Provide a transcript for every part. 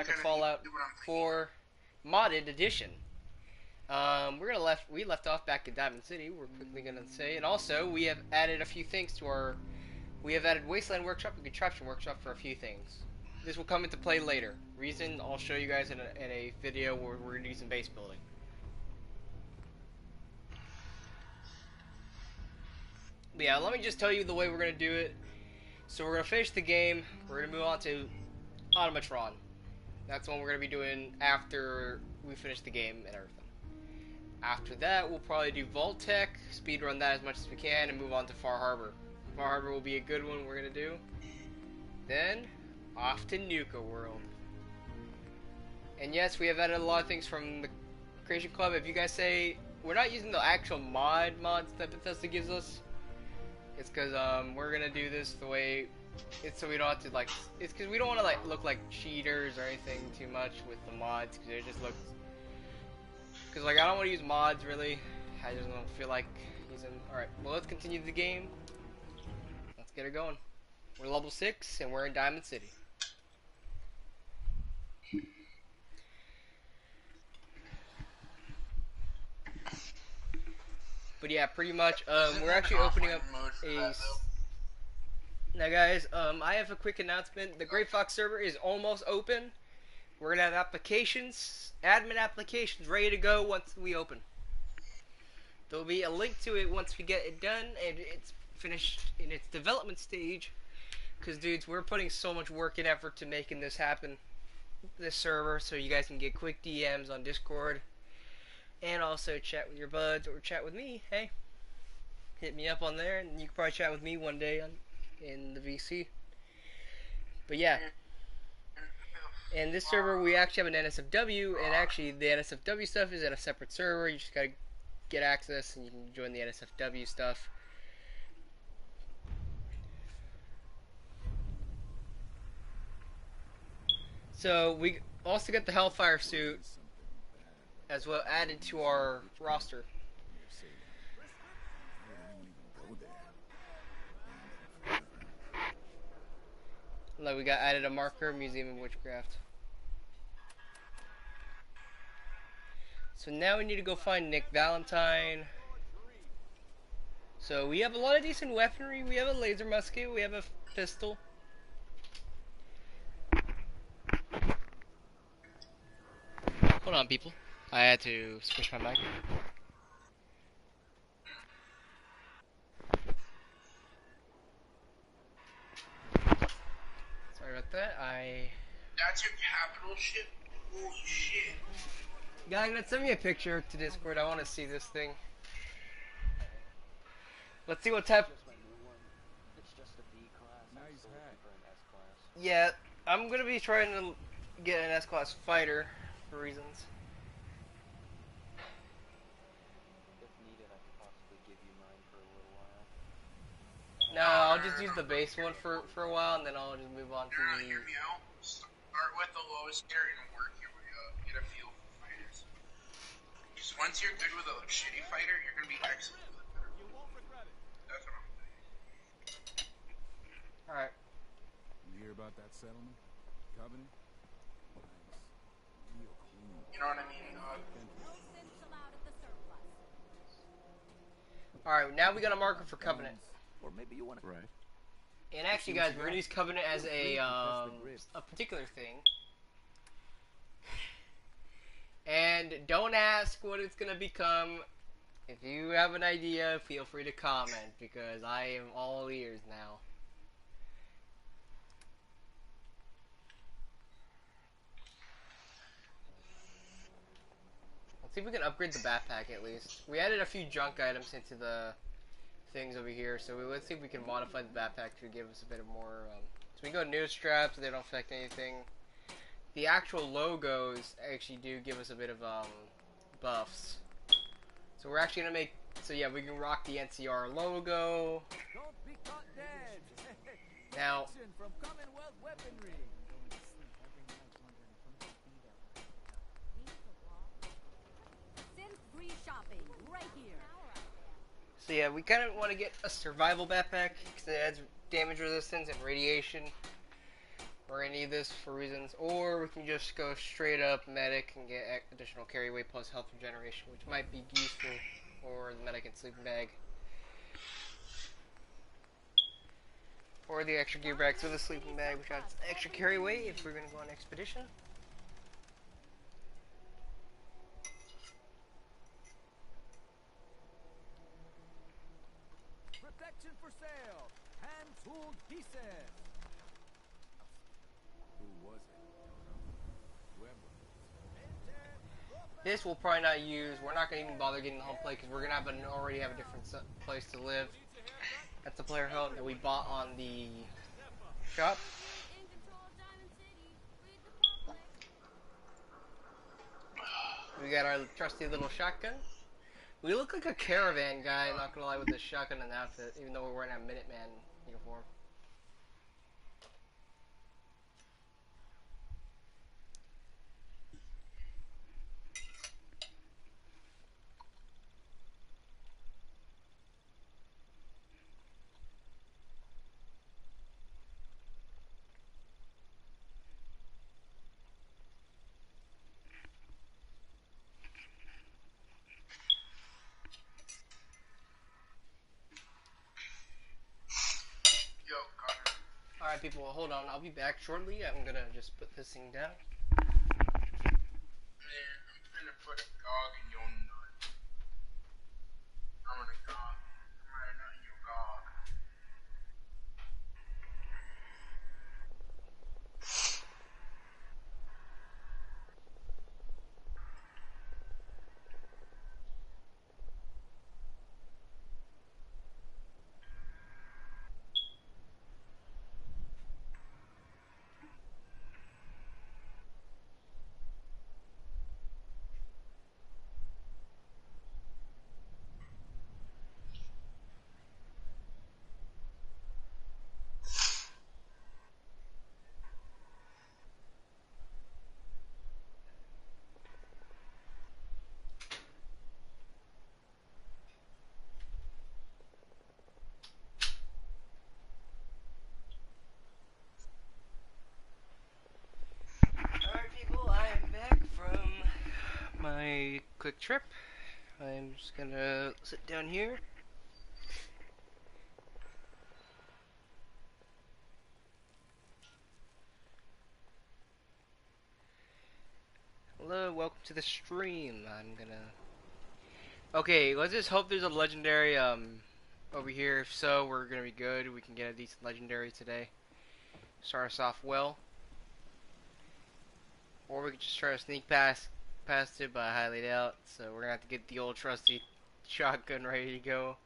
Back at Fallout 4 modded edition. We left off back in Diamond City. We're quickly gonna say, and also we have added a few things to our. We have added Wasteland Workshop and Contraption Workshop for a few things. This will come into play later. Reason I'll show you guys in a video where we're gonna do some base building. But yeah, let me just tell you the way we're gonna do it. So we're gonna finish the game. We're gonna move on to Automatron. That's what we're going to be doing after we finish the game and everything. After that, we'll probably do Vault-Tec, speedrun that as much as we can, and move on to Far Harbor. Far Harbor will be a good one we're going to do. Then, off to Nuka World. And yes, we have added a lot of things from the Creation Club. If you guys say, we're not using the actual mods that Bethesda gives us, it's because we're going to do this the way... It's so we don't have to like. It's because we don't want to like look like cheaters or anything too much with the mods, because it just looks. Because like I don't want to use mods really. I just don't feel like using. All right, well let's continue the game. Let's get it going. We're level 6 and we're in Diamond City. But yeah, pretty much. We're actually opening up a. Now guys, I have a quick announcement. The Great Fox server is almost open. We're going to have applications, admin applications ready to go once we open. There'll be a link to it once we get it done and it's finished in its development stage. Because dudes, we're putting so much work and effort to making this happen, this server, so you guys can get quick DMs on Discord. And also chat with your buds or chat with me. Hey, hit me up on there and you can probably chat with me one day in the VC. But yeah, in this server we actually have an NSFW, and actually the NSFW stuff is at a separate server. You just gotta get access and you can join the NSFW stuff. So we also got the Hellfire suit as well added to our roster. Like we got added a marker, Museum of Witchcraft. So now we need to go find Nick Valentine. So we have a lot of decent weaponry. We have a laser musket, we have a pistol. Hold on people, I had to switch my mic. Sorry about that, That's your capital shit? Holy shit. Guys, send me a picture to Discord. I want to see this thing. Let's see what type. It's just a B class. Nice hat. For an S class. Yeah, I'm gonna be trying to get an S-class fighter for reasons. If needed, I could possibly give you mine for a little while. No, I'll just use the base one for a while, and then I'll just move on to No, the. hear me out. Start with the lowest tier and work your way up. Get a feel for fighters. Because once you're good with a shitty fighter, you're gonna be excellent with a better one. That's what I'm saying. Alright. You hear about that settlement? Covenant? Nice. Real clean. You know what I mean? Alright, now we got a marker for Covenant. Or maybe you want to. Right. And actually, guys, we're gonna use Covenant as a particular thing. And don't ask what it's gonna become. If you have an idea, feel free to comment, because I am all ears now. Let's see if we can upgrade the backpack at least. We added a few junk items into the things over here, so let's see if we can modify the backpack to give us a bit of more. So we go new straps; they don't affect anything. The actual logos actually do give us a bit of buffs. So we're actually gonna make. So yeah, we can rock the NCR logo. Don't be caught dead. Now. Action from Commonwealth Weaponry. Free shopping right here. So yeah, we kind of want to get a survival backpack because it adds damage resistance and radiation. We're gonna need this for reasons, or we can just go straight up medic and get additional carry weight plus health regeneration, which might be useful, or the medic and sleeping bag. Or the extra gear bags with a sleeping bag, which has extra carry weight if we're gonna go on expedition. Protection for sale. Hand-tooled pieces. Who was it? Whoever. This we'll probably not use. We're not gonna even bother getting the home plate because we're gonna already have a different place to live. That's the player home that we bought on the shop. We got our trusty little shotgun. We look like a caravan guy, not gonna lie, with this shotgun and outfit, even though we're wearing a Minuteman uniform. Yo, Connor. Alright people, hold on, I'll be back shortly. I'm gonna just put this thing down. Man, I'm finna put a dog in your nut. I'm gonna nut in your dog. Alright people, I am back from my quick trip. I'm just gonna sit down here. Hello, welcome to the stream. Okay, let's just hope there's a legendary over here. If so, we're gonna be good. We can get a decent legendary today. Start us off well. Or we could just try to sneak past it, but I highly doubt. So we're gonna have to get the old trusty shotgun ready to go.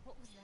What was that?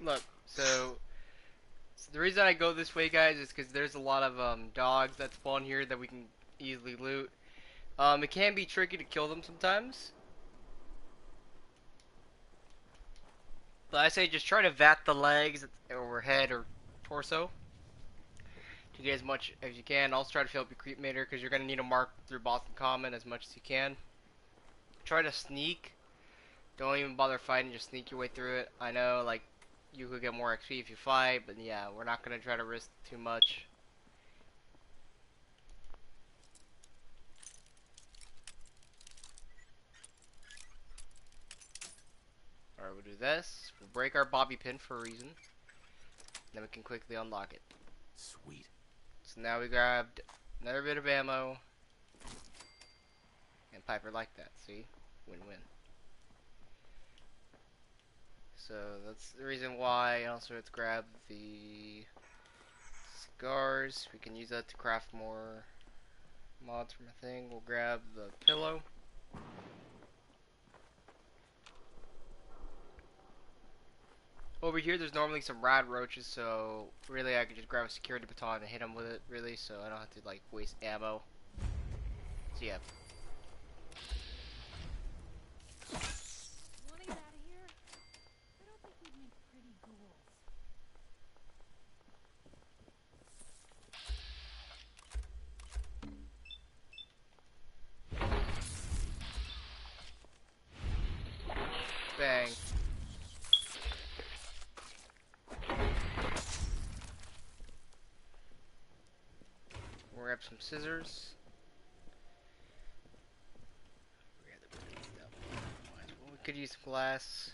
Look, so the reason I go this way, guys, is because there's a lot of dogs that spawn here that we can easily loot. It can be tricky to kill them sometimes, but I say just try to vat the legs or head or torso to get as much as you can. Also try to fill up your creep meter because you're gonna need to mark through Boston Common as much as you can. Try to sneak. Don't even bother fighting, just sneak your way through it. I know, like, you could get more XP if you fight, but yeah, we're not gonna try to risk too much. Alright, we'll do this. We'll break our bobby pin for a reason. Then we can quickly unlock it. Sweet. So now we grabbed another bit of ammo. And Piper liked that, see? Win-win. So that's the reason why. And also let's grab the cigars. We can use that to craft more mods from a thing. We'll grab the pillow. Over here there's normally some rad roaches, so really I could just grab a security baton and hit them with it, really, so I don't have to like waste ammo. So yeah. Want to get out of here? I don't think we'd make pretty ghouls. Bang. We'll grab some scissors. We could use some glass.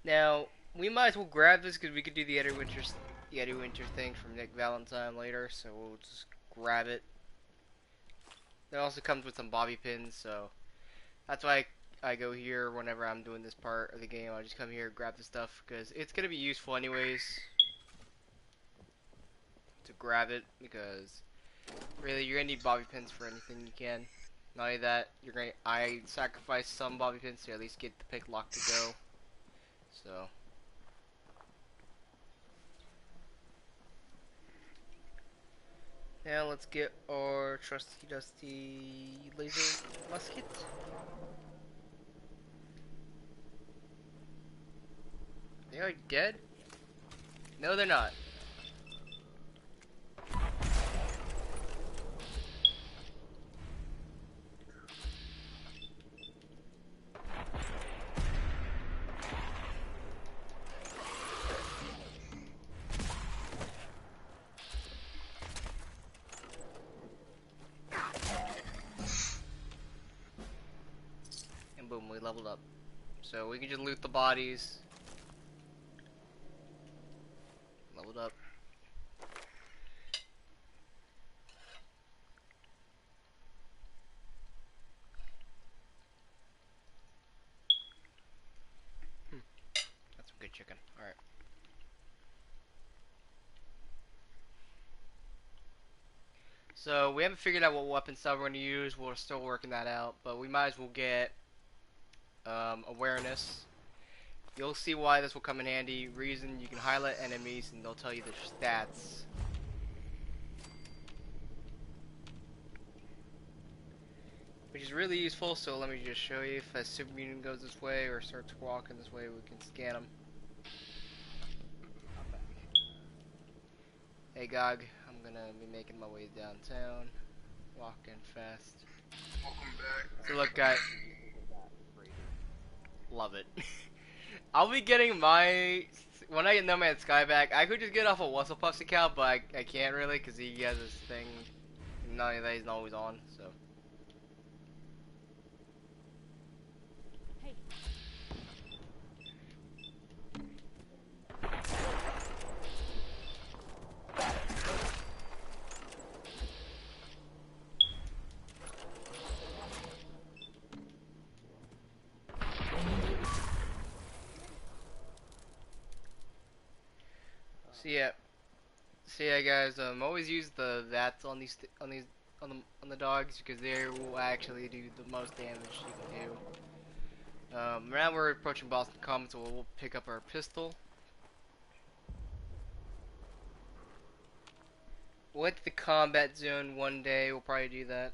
Now, we might as well grab this because we could do the Eddie Winter thing from Nick Valentine later, so we'll just grab it. It also comes with some bobby pins, so that's why I go here whenever I'm doing this part of the game. I just come here, grab the stuff, because it's going to be useful anyways to grab it, because really you're going to need bobby pins for anything you can. Not only that, I sacrificed some bobby pins to at least get the pick lock to go. So now let's get our trusty dusty laser musket. They are dead? No, they're not. And boom, we leveled up. So we can just loot the bodies. Leveled up. That's some good chicken. Alright. So we haven't figured out what weapon style we're going to use. We're still working that out. But we might as well get awareness. You'll see why this will come in handy. Reason, you can highlight enemies and they'll tell you their stats. Which is really useful, so let me just show you. If a super mutant goes this way or starts walking this way, we can scan them. Hey Gog, I'm gonna be making my way downtown. Walking fast. Welcome back. So look guys, love it. I'll be getting my, when I get Nomad Sky back, I could just get off of Wuzzlepuff's account, but I can't really because he has this thing, not only that he's not always on, so. Hey, So yeah guys, always use the VATS on the dogs because they will actually do the most damage you can do. Now we're approaching Boston Common, so we'll pick up our pistol. We'll hit the combat zone one day, we'll probably do that.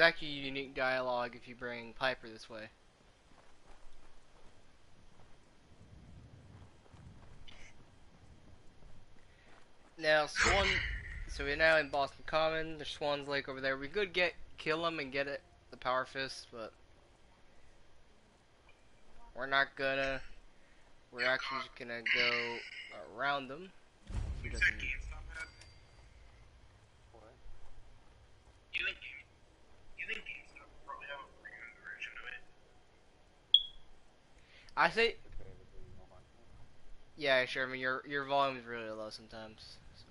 back your unique dialogue if you bring Piper this way. Now, Swan. So we're now in Boston Common. There's Swan's Lake over there. We could kill him and get it, the Power Fist, but we're not gonna. We're actually just gonna go around them. He Is doesn't. that GameStop at? What? You think GameStop will probably have a premium version of it? I say, Compare the video on here. yeah, sure. I mean, your volume is really low sometimes. So.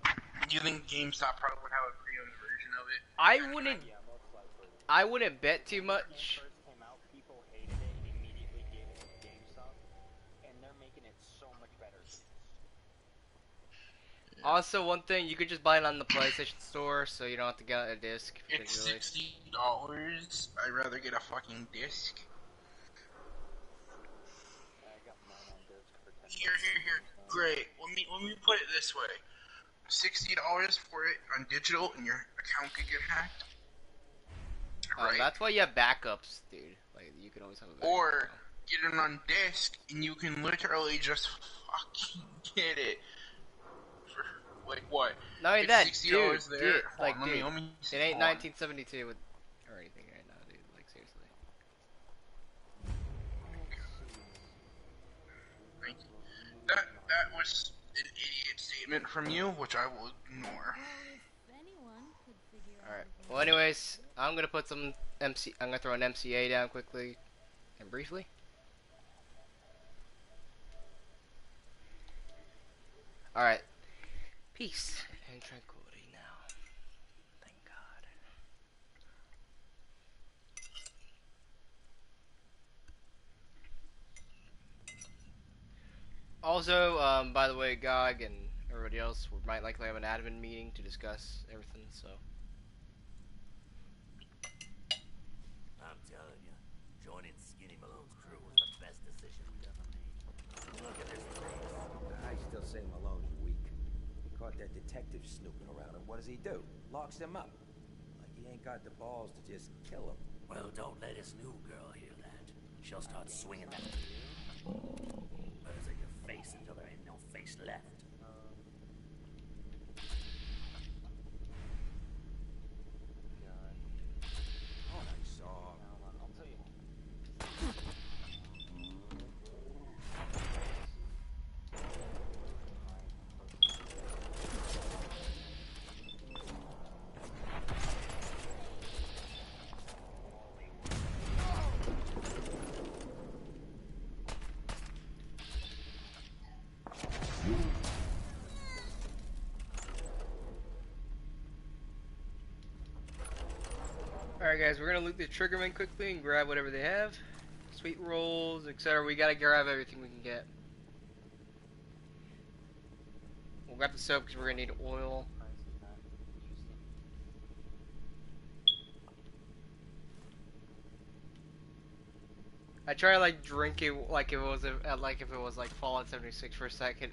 Do you think GameStop probably would have a premium version of it? I wouldn't. Yeah, most likely. I wouldn't bet too When the much. game first came out, people hated it and immediately gave it to GameStop, and they're making it so much better. Also, one thing, you could just buy it on the PlayStation Store, so you don't have to get a disc. It's Really. $60. I'd rather get a fucking disc. I got mine on disc for 10 Here. Great. Let me put it this way: $60 for it on digital, and your account could get hacked. Right. That's why you have backups, dude. Like, you can always have a backup. Or get it on disc, and you can literally just fucking get it. For, like what? Not only It's that, $60 dude, there. dude, Hold like, on, let dude, me it see. ain't Hold on. 1972 with, or anything right now, dude. Like, seriously. Thank you. That was an idiot statement from you, which I will ignore. If anyone could figure out. Alright. Well, anyways, I'm gonna put some I'm gonna throw an MCA down quickly and briefly. Alright. Peace and tranquility now. Thank God. Also, by the way, GOG and everybody else, we might likely have an admin meeting to discuss everything, so. I'm telling you, joining Skinny Malone's crew was the best decision we've ever made. Look at his face. I still say Malone's weak. He caught that detective snooping around him. What does he do? Locks him up. Like he ain't got the balls to just kill him. Well, don't let his new girl hear that. She'll start swinging that birds at your face until there ain't no face left. God. Oh, I saw. I'll tell you. Alright guys, we're gonna loot the Triggermen quickly and grab whatever they have. Sweet rolls, etc. We gotta grab everything we can get. We'll grab the soap because we're gonna need oil. Price is not interesting. I try to like drink it like if it was like Fallout 76 for a second.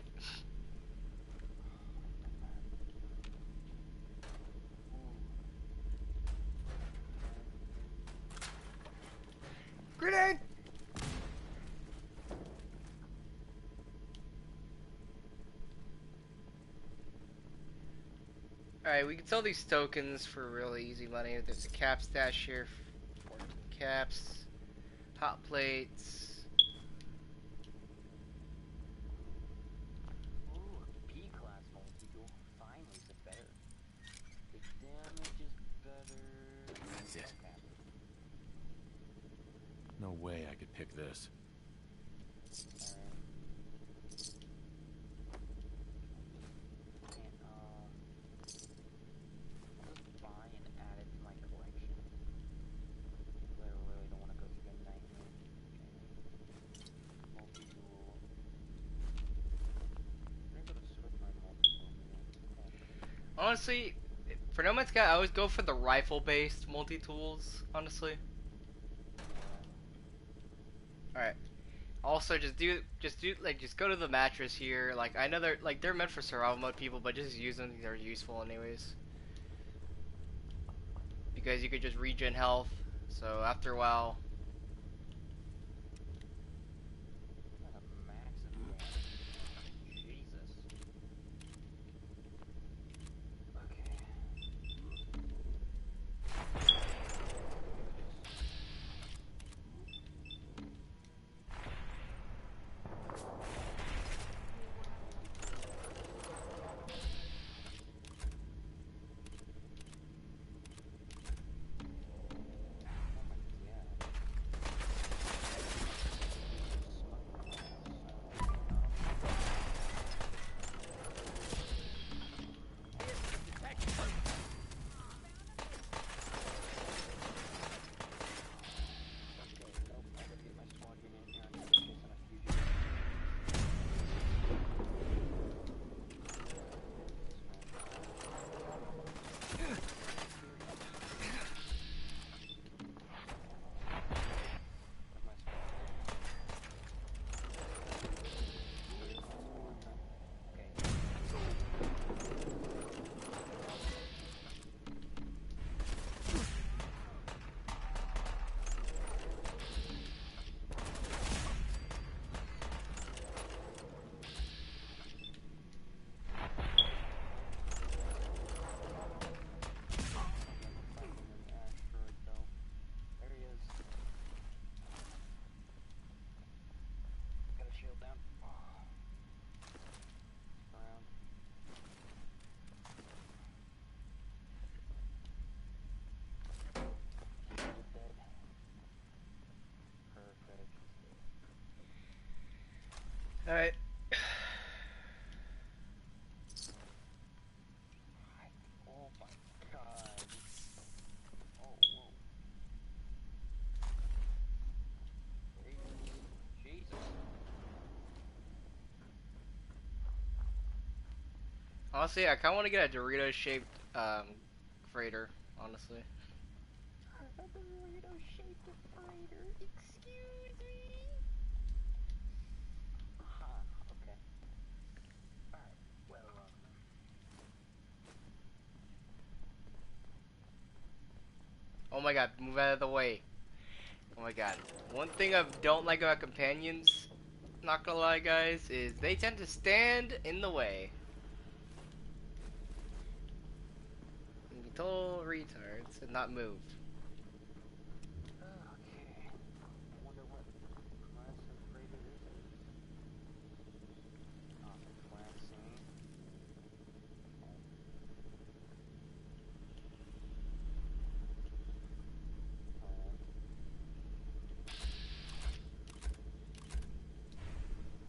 Grenade! Alright, we can sell these tokens for really easy money. There's a cap stash here, 4 caps, hot plates. Ooh, B-class multi-tool. Finally, the better. The damage is better. That's it. Okay. No way I could pick this. Alright. And, I'll just buy and add it to my collection. But I really don't want to go through the nightmare. Okay. Multi-tool. I'm gonna switch my multi-tool here. Honestly, for No Man's Sky, I always go for the rifle-based multi-tools, honestly. Alright. Also, just go to the mattress here. Like, I know they're meant for survival mode people, but just use them. They're useful anyways. because you could just regen health. So after a while, That's a massive damage. Jesus. Okay. all right. Oh my god. Oh, whoa. Jesus. Honestly, I kind of want to get a Dorito-shaped freighter. Honestly. A burrito-shaped freighter. Excuse me. Okay. Alright, well, Oh my god, move out of the way. Oh my god. One thing I don't like about companions, not gonna lie guys, is they tend to stand in the way. And be total retards and not move. okay. I wonder what class of freighter this is. Class C.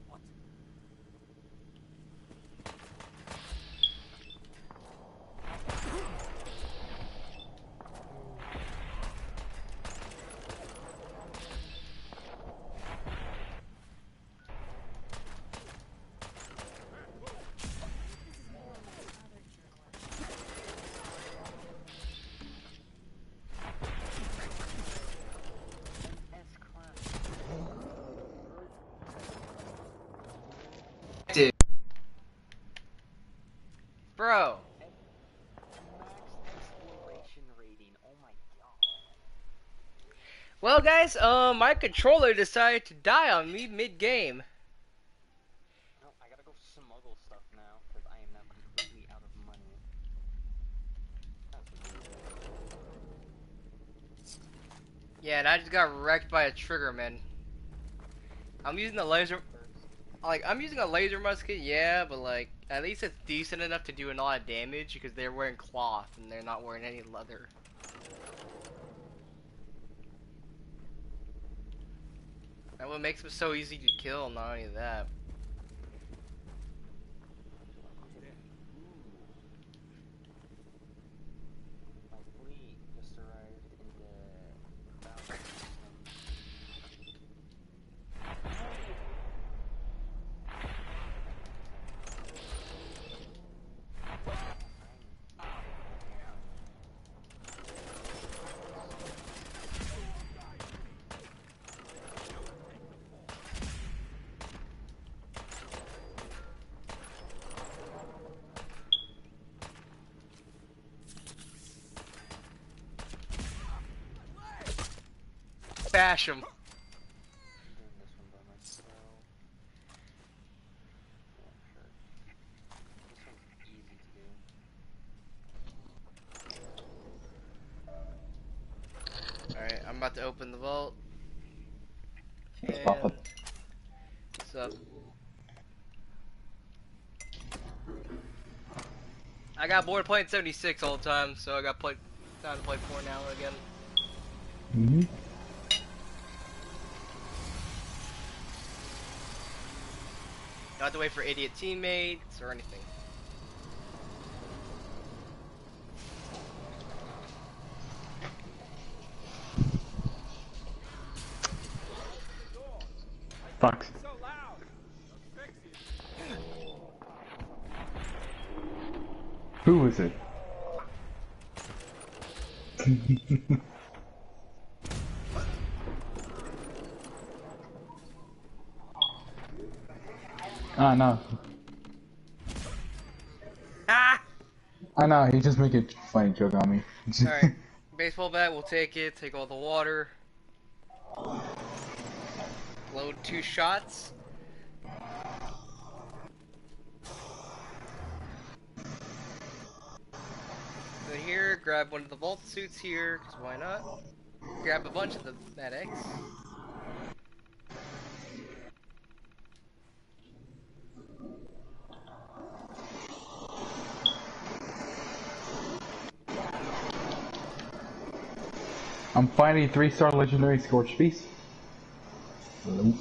What? S-class. Bro! Max exploration rating. Oh my god. Well guys, my controller decided to die on me mid-game. No, I gotta go smuggle stuff now, because I am now completely out of money. That's Yeah, and I just got wrecked by a trigger, man. I'm using the laser... Like, I'm using a laser musket, yeah, but like, at least it's decent enough to do a lot of damage because they're wearing cloth and they're not wearing any leather. And what makes them so easy to kill, not only that. My fleet just arrived in the battle system. bash him. I'm doing this one by myself. Yeah, sure. This one's easy to do. Alright, I'm about to open the vault. Pop And up. what's up? I got bored playing 76 all the time, so I got time to play 4 now and again. Mm-hmm. Don't have to wait for idiot teammates or anything. Fuck. Who was it? Ah, no. Ah! I know, he just making a funny joke on me. Alright, baseball bat, we'll take it, take all the water. Load 2 shots. Go here, grab one of the vault suits here, because why not? Grab a bunch of the medics. I'm finding 3-star legendary Scorched Beast. Nope.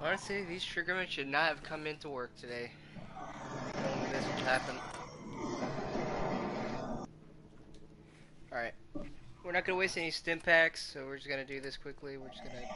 Honestly, these triggermen should not have come into work today. Knowing this would happen. Alright. We're not gonna waste any stim packs, so we're just gonna do this quickly. We're just gonna...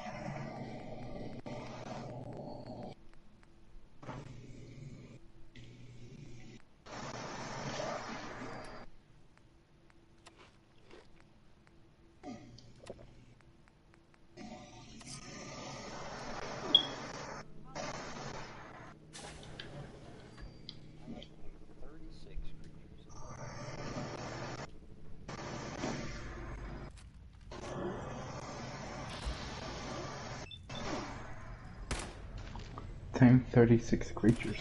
I have 36 creatures.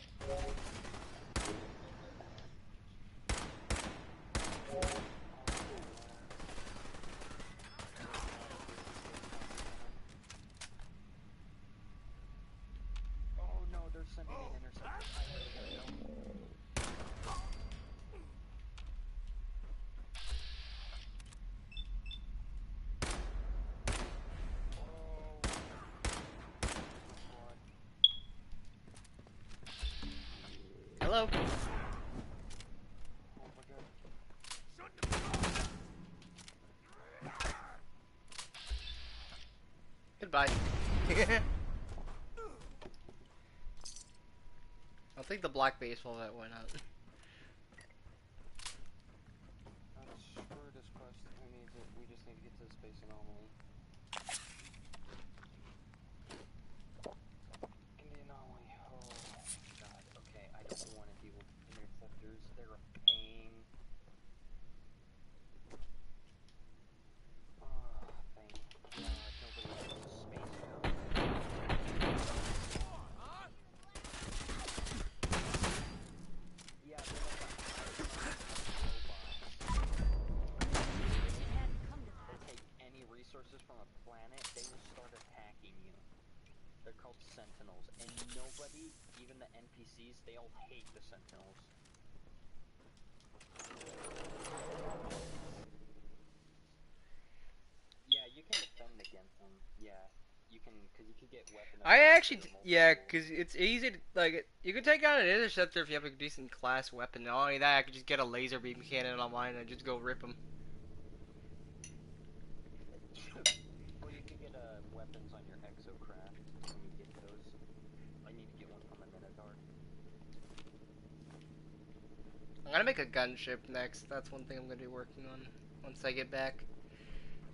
1036 creatures. Oh no, they're sending an interceptor. I really gotta go. Hello? Oh my god. Goodbye. I'll take the black baseball bat, why not? Screw this quest. We just need to get to the space anomaly. NPCs, they all hate the Sentinels. Yeah, you can defend against them. Yeah, you can, cause you can get weapons. I actually, yeah, cause it's easy to, like, you can take out an interceptor if you have a decent class weapon. Not only that, I could just get a laser beam cannon on mine and just go rip them. Or you could get weapons on your exocraft when you get those. I need to get one from a Minotaur. I'm gonna make a gunship next. That's one thing I'm gonna be working on once I get back.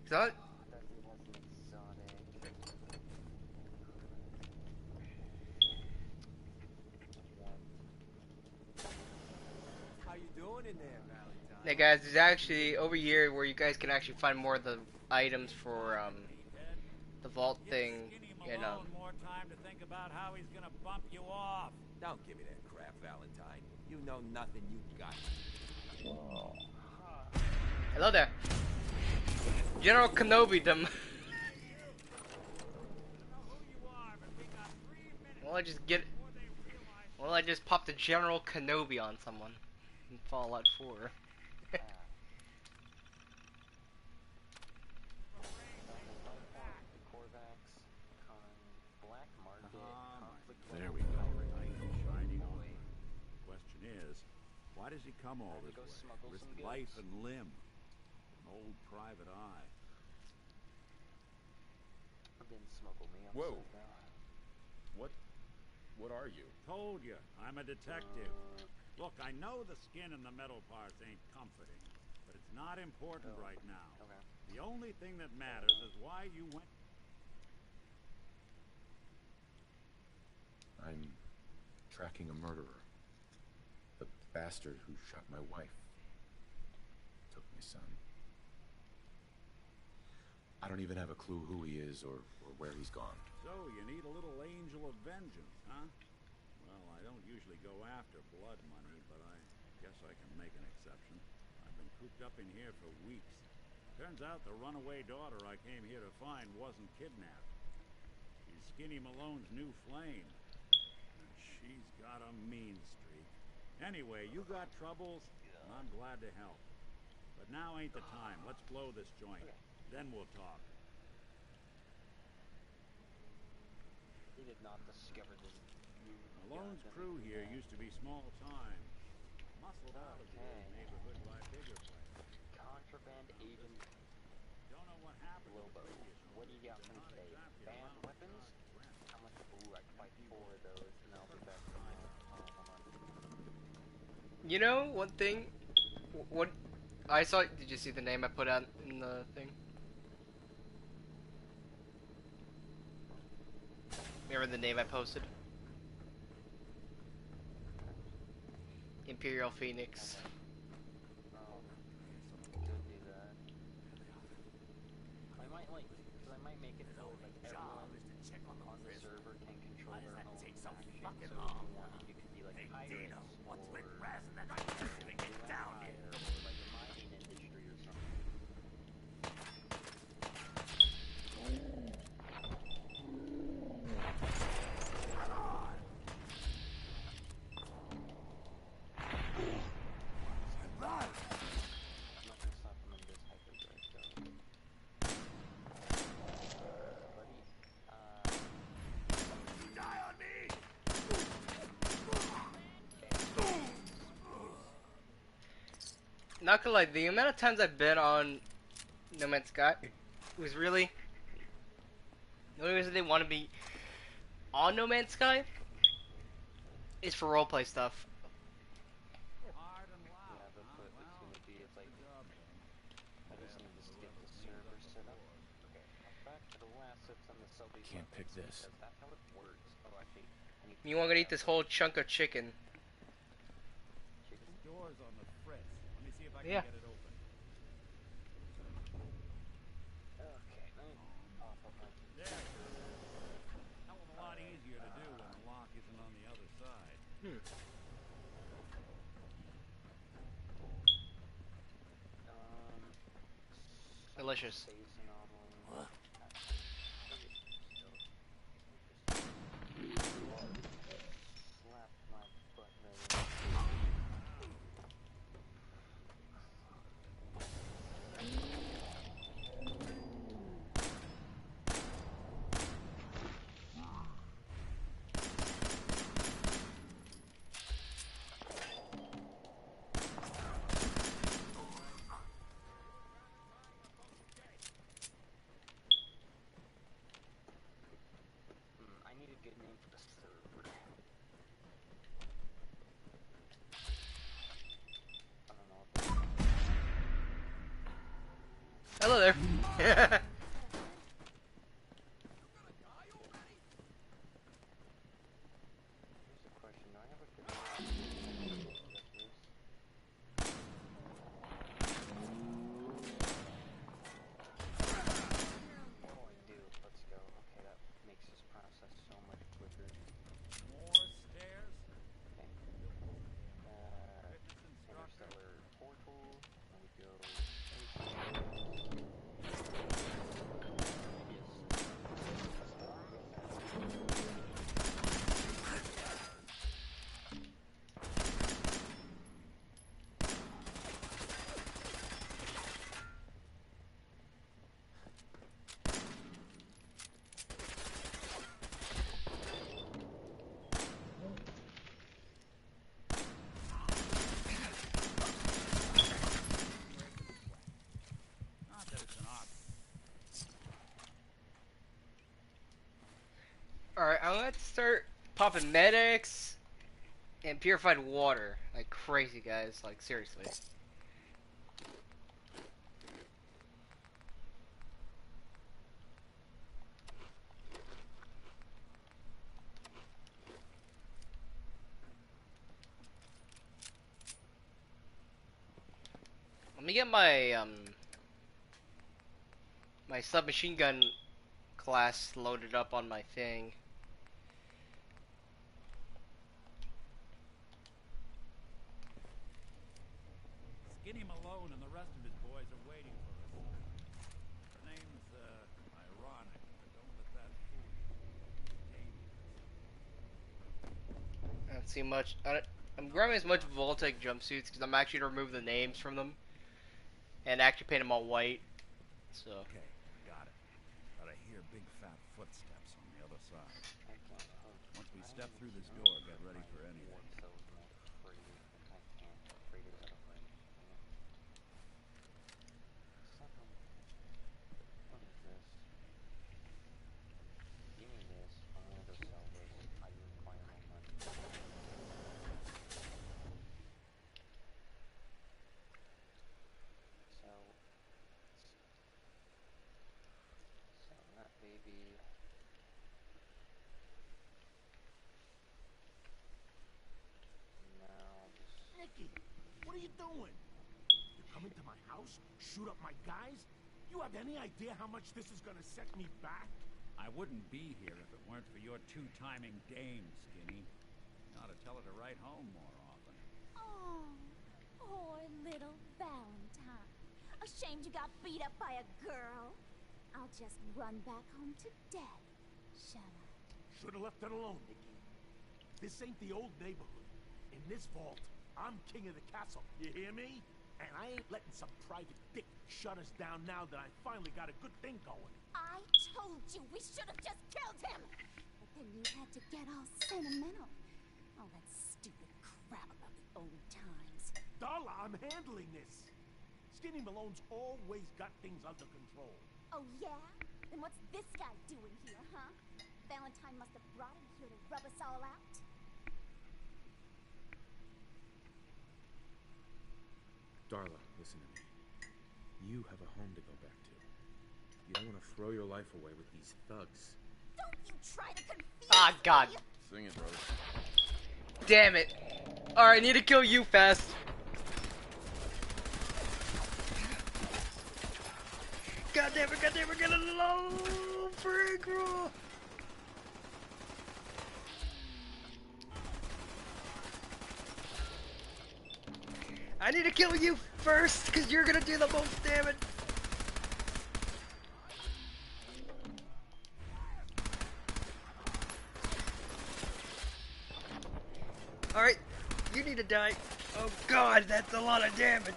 'Cause I, That thing has an exotic. How you doing in there, Valentine? hey guys, there's actually over here where you guys can actually find more of the items for the vault thing. You know. More time to think about how he's gonna bump you off. Don't give me that crap, Valentine. You know nothing, you got it. Hello there, General Kenobi. Them. Well, I just get. Well, I just popped a General Kenobi on someone in Fallout 4. There we go. Nice and shiny on. Question is, why does he come all this way? Risk life and limb. An old private eye. Didn't smuggle me. I'm Whoa. sick now. What are you? Told you, I'm a detective. Look, I know the skin and the metal parts ain't comforting, but it's not important right now. Okay. The only thing that matters is why you went. I'm tracking a murderer. The bastard who shot my wife. Took my son. I don't even have a clue who he is or where he's gone. So, you need a little angel of vengeance, huh? Well, I don't usually go after blood money, but I guess I can make an exception. I've been cooped up in here for weeks. Turns out the runaway daughter I came here to find wasn't kidnapped. She's Skinny Malone's new flame. And she's got a mean streak. Anyway, you got troubles, and I'm glad to help. But now ain't the time. Let's blow this joint. Then we'll talk. He did not discover this. Malone's crew here used to be small time. Muscled out of the old neighborhood by bigger players. Contraband agent Don't know what happened to the Lobo. previous What do you got for me today? Banned weapons? How much? Ooh, I can buy 4 of those, and I'll be back tomorrow. You know, one thing. What I saw. Did you see the name I put out in the thing? Remember the name I posted? Imperial Phoenix. Could do that. I might make it so like everyone on the server can control their own action. So if you wanted, you could be like pirates or like a mining industry or something. I'm not gonna stop them in this hyperdrive though. Buddy, Die on me! Not gonna lie, the amount of times I've been on No Man's Sky was really the only reason they want to be on No Man's Sky is for roleplay stuff. Hard and loud. yeah, that's what it's gonna be. It's like I just need to get the server set up. Okay, back to the last steps on the Selby. Can't pick this. That's how it works. Oh, actually, I need You want to eat this whole chunk of chicken? chicken. Door's on the fritz. Let me see if I can Yeah. get it open. Okay, off of my. There. Hell of a lot easier to do when the lock isn't on the other side. Delicious. Space anomaly. What? Slap Hello there. Here's a question. Do I have a good Oh, I do. Let's go. Okay, that makes this process so much quicker. More stairs? Okay. Interstellar portal. There we go. Not that it's an option. Alright, I'm gonna start popping medics and purified water. Like crazy, guys. Like, seriously. Let me get my, my submachine gun class loaded up on my thing. Skinny Malone and the rest of his boys are waiting for us. Her name's, ironic, but don't let that fool you. Dangerous. I don't see much. I'm grabbing as much Voltec jumpsuits because I'm actually going to remove the names from them and actually paint them all white. So. Okay, got it. But I hear big fat footsteps on the other side. Once we step through this door, get ready for anything. What is this? Give me this. I'm gonna go sell this. I require more money. Sell that baby. Now just Nicky, what are you doing? You come into my house, shoot up my guys? You have any idea how much this is gonna set me back? I wouldn't be here if it weren't for your two-timing dame, Skinny. You ought to tell her to write home more often. Oh, poor little Valentine. Ashamed you got beat up by a girl. I'll just run back home to Daddy, shall I? Should've left it alone, Nicky. This ain't the old neighborhood. In this vault, I'm king of the castle, you hear me? And I ain't letting some private dick shut us down now that I finally got a good thing going. I told you we should have just killed him! But then you had to get all sentimental. All that stupid crap about the old times. Darla, I'm handling this. Skinny Malone's always got things under control. Oh yeah? Then what's this guy doing here, huh? Valentine must have brought him here to rub us all out. Darla, listen to me. You have a home to go back to. You don't want to throw your life away with these thugs. Don't you try to confuse Ah, God. me! Sing it, brother. Damn it. Alright, I need to kill you fast. God damn it, get it low, frick, bro. I need to kill you first, because you're gonna do the most damage. Alright, you need to die. Oh god, that's a lot of damage.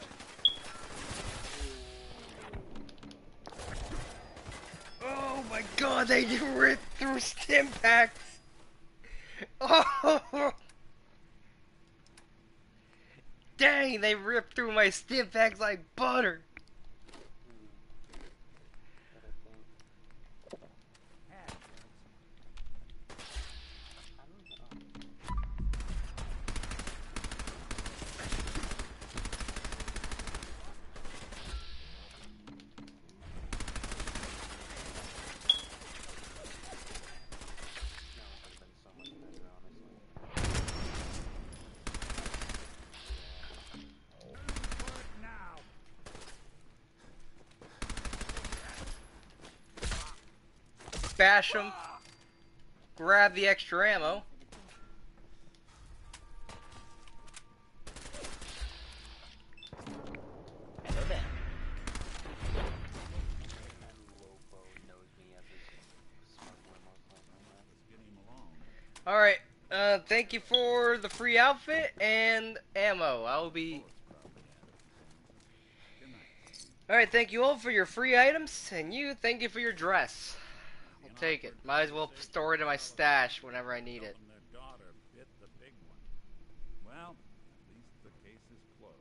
Oh my god, they ripped through stim packs. Oh! Dang, they ripped through my stim packs like butter. bash them, grab the extra ammo. Alright, thank you for the free outfit and ammo. I will be... Alright, thank you all for your free items, and you, thank you for your dress. I'll take it. Might as well store it in my stash whenever I need it. Well, at least the case is closed.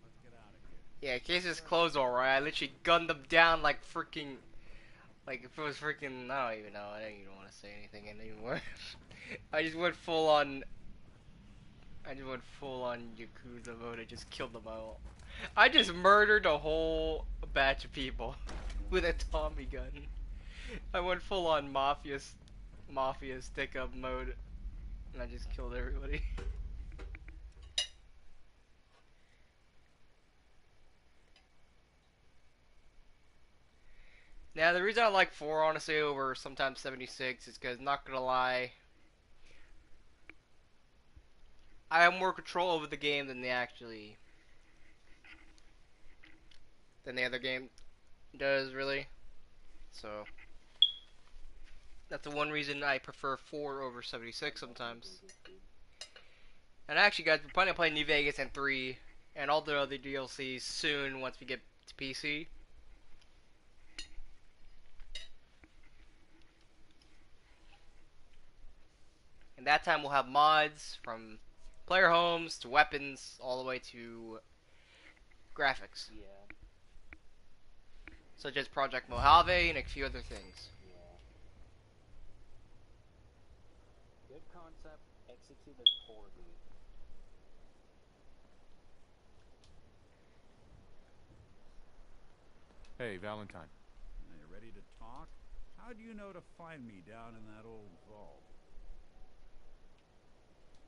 Let's get out of here. Yeah, case is closed alright. I literally gunned them down like freaking... Like if it was freaking... I don't even know. I don't even want to say anything anymore. I just went full on Yakuza mode. I just killed them all. I just murdered a whole batch of people with a Tommy gun. I went full on mafia stick up mode, and I just killed everybody. Now the reason I like 4 honestly over sometimes 76 is because, not gonna lie, I have more control over the game than the other game does, really. So that's the one reason I prefer 4 over 76 sometimes. And actually, guys, we're planning on playing New Vegas and 3 and all the other DLCs soon once we get to PC. And that time we'll have mods from player homes to weapons all the way to graphics. Yeah. Such as Project Mojave and a few other things. Yeah. Good concept, executed poorly. Hey, Valentine. Are you ready to talk? How do you know to find me down in that old vault?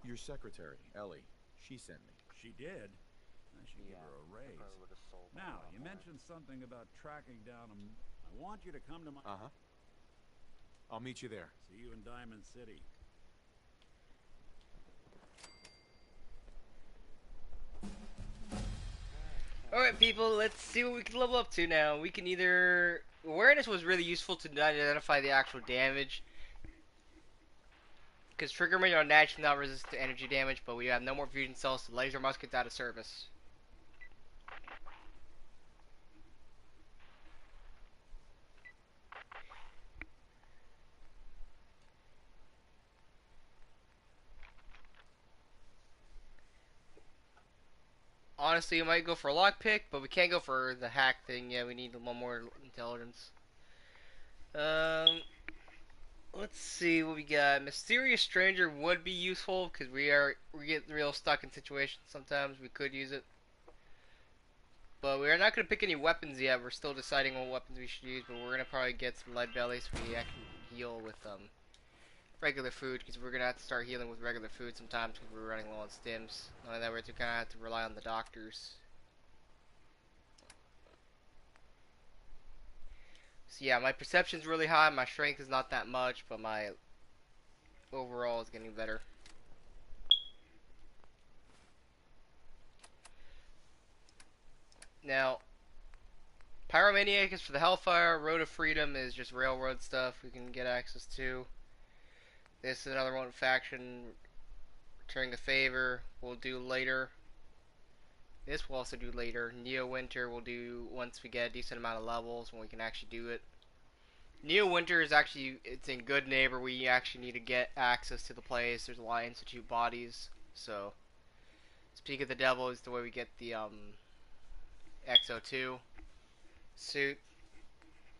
Your secretary, Ellie. She sent me. She did? I should give her a raise. Now, you mentioned something about tracking down a... I want you to come to my... Uh-huh. I'll meet you there. See you in Diamond City. Alright people, let's see what we can level up to now. We can either... Awareness was really useful to identify the actual damage. Because Trigger Mage are naturally not resistant to energy damage, but we have no more fusion cells, so laser muskets out of service. Honestly, we might go for a lockpick, but we can't go for the hack thing. Yeah, we need one more intelligence. Let's see what we got. Mysterious Stranger would be useful because we get real stuck in situations sometimes. We could use it, but we are not going to pick any weapons yet. We're still deciding what weapons we should use, but we're going to probably get some lead belly so we can heal with regular food, because we're going to have to start healing with regular food sometimes because we're running low on stims. Not only that, we're going to have to rely on the doctors. So yeah, my perception's really high, my strength is not that much, but my overall is getting better. Now, Pyromaniac is for the Hellfire, Road of Freedom is just railroad stuff we can get access to. This is another one faction, Returning the Favor, we'll do later. This we'll also do later. Neo Winter we'll do once we get a decent amount of levels, when we can actually do it. Neo Winter is actually, it's in Good Neighbor. We actually need to get access to the place. There's a lot of Institute bodies. So, Speak of the Devil is the way we get the XO2 suit.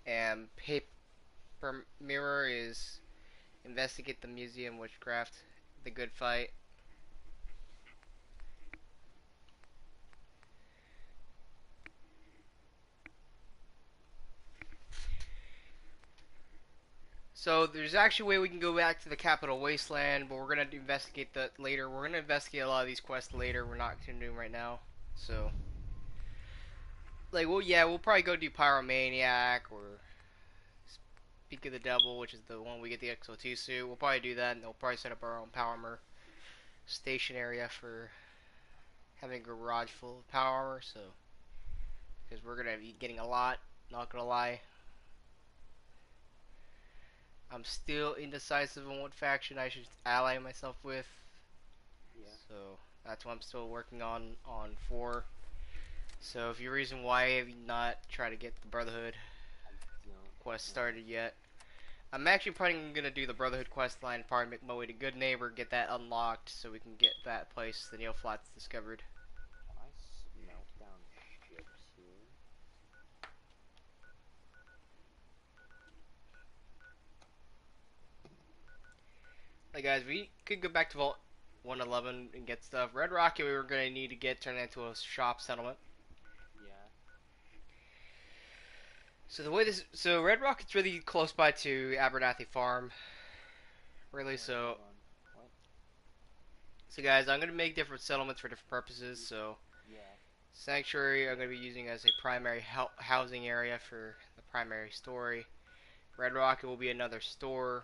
And Paper Mirror is Investigate the Museum Witchcraft, The Good Fight. So there's actually a way we can go back to the Capital Wasteland, but we're going to investigate that later. We're going to investigate a lot of these quests later. We're not going to do them right now. So, like, well, yeah, we'll probably go do Pyromaniac or Peak of the Devil, which is the one we get the XO2 suit. We'll probably do that, and we'll probably set up our own power armor station area for having a garage full of power armor, so because we're gonna be getting a lot, not gonna lie. I'm still indecisive on what faction I should ally myself with. Yeah. So that's what I'm still working on 4. So if you're reason why I have not tried to get the Brotherhood quest started yet, I'm actually probably gonna do the Brotherhood quest line, probably make my way to Good Neighbor, get that unlocked so we can get that place the Neil Flats discovered. I smelt down ships here. Hey guys, we could go back to Vault 111 and get stuff. Red Rocket we were gonna need to get turned into a shop settlement. Yeah. So the way so Red Rocket's really close by to Abernathy Farm. Really, so. What? So guys, I'm gonna make different settlements for different purposes. So. Yeah. Sanctuary I'm gonna be using as a primary housing area for the primary story. Red Rocket will be another store.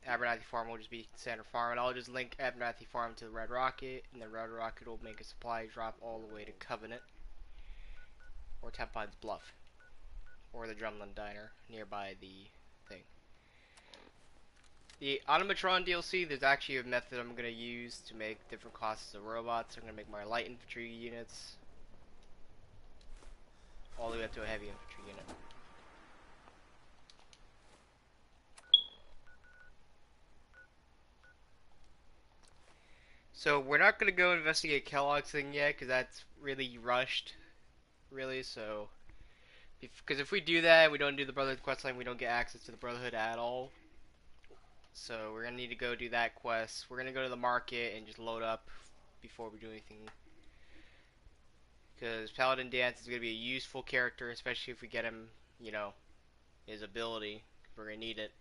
Abernathy Farm will just be Standard Farm, and I'll just link Abernathy Farm to the Red Rocket, and then Red Rocket will make a supply drop all the way to Covenant, or Tempine's Bluff, or the Drumlin Diner, nearby the thing. The Automatron DLC, there's actually a method I'm going to use to make different classes of robots. I'm going to make my light infantry units, all the way up to a heavy infantry unit. So we're not going to go investigate Kellogg's thing yet, because that's really rushed, really, so... Because if we do that, we don't do the Brotherhood questline, we don't get access to the Brotherhood at all. So we're going to need to go do that quest. We're going to go to the market and just load up before we do anything. Because Paladin Danse is going to be a useful character, especially if we get him, you know, his ability. We're going to need it.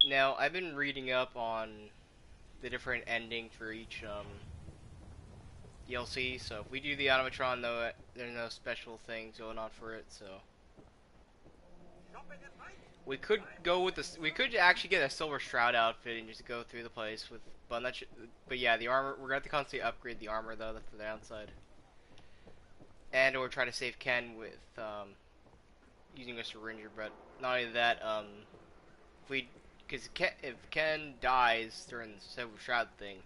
Now, I've been reading up on the different endings for each DLC, so if we do the Automatron, though, there's no special things going on for it, so... We could go with this. We could actually get a Silver Shroud outfit and just go through the place with, but yeah, the armor. We're gonna have to constantly upgrade the armor though. That's the downside. And or try to save Ken with using a syringer. But not only that, because if Ken dies during the Silver Shroud thing,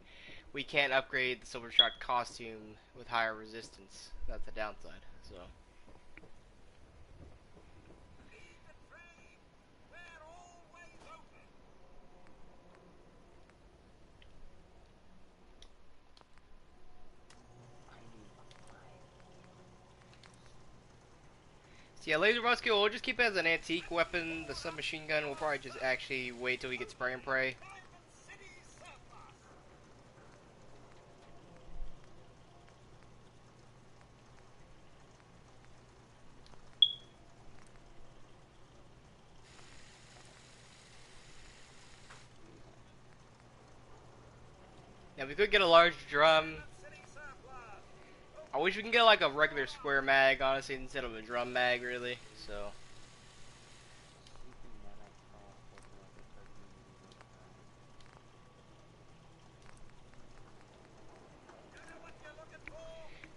we can't upgrade the Silver Shroud costume with higher resistance. That's the downside. So. So yeah, laser musket, we'll just keep it as an antique weapon. The submachine gun, we'll probably just actually wait till we get spray and pray. Now we could get a large drum. I wish we can get like a regular square mag, honestly, instead of a drum mag, really. So.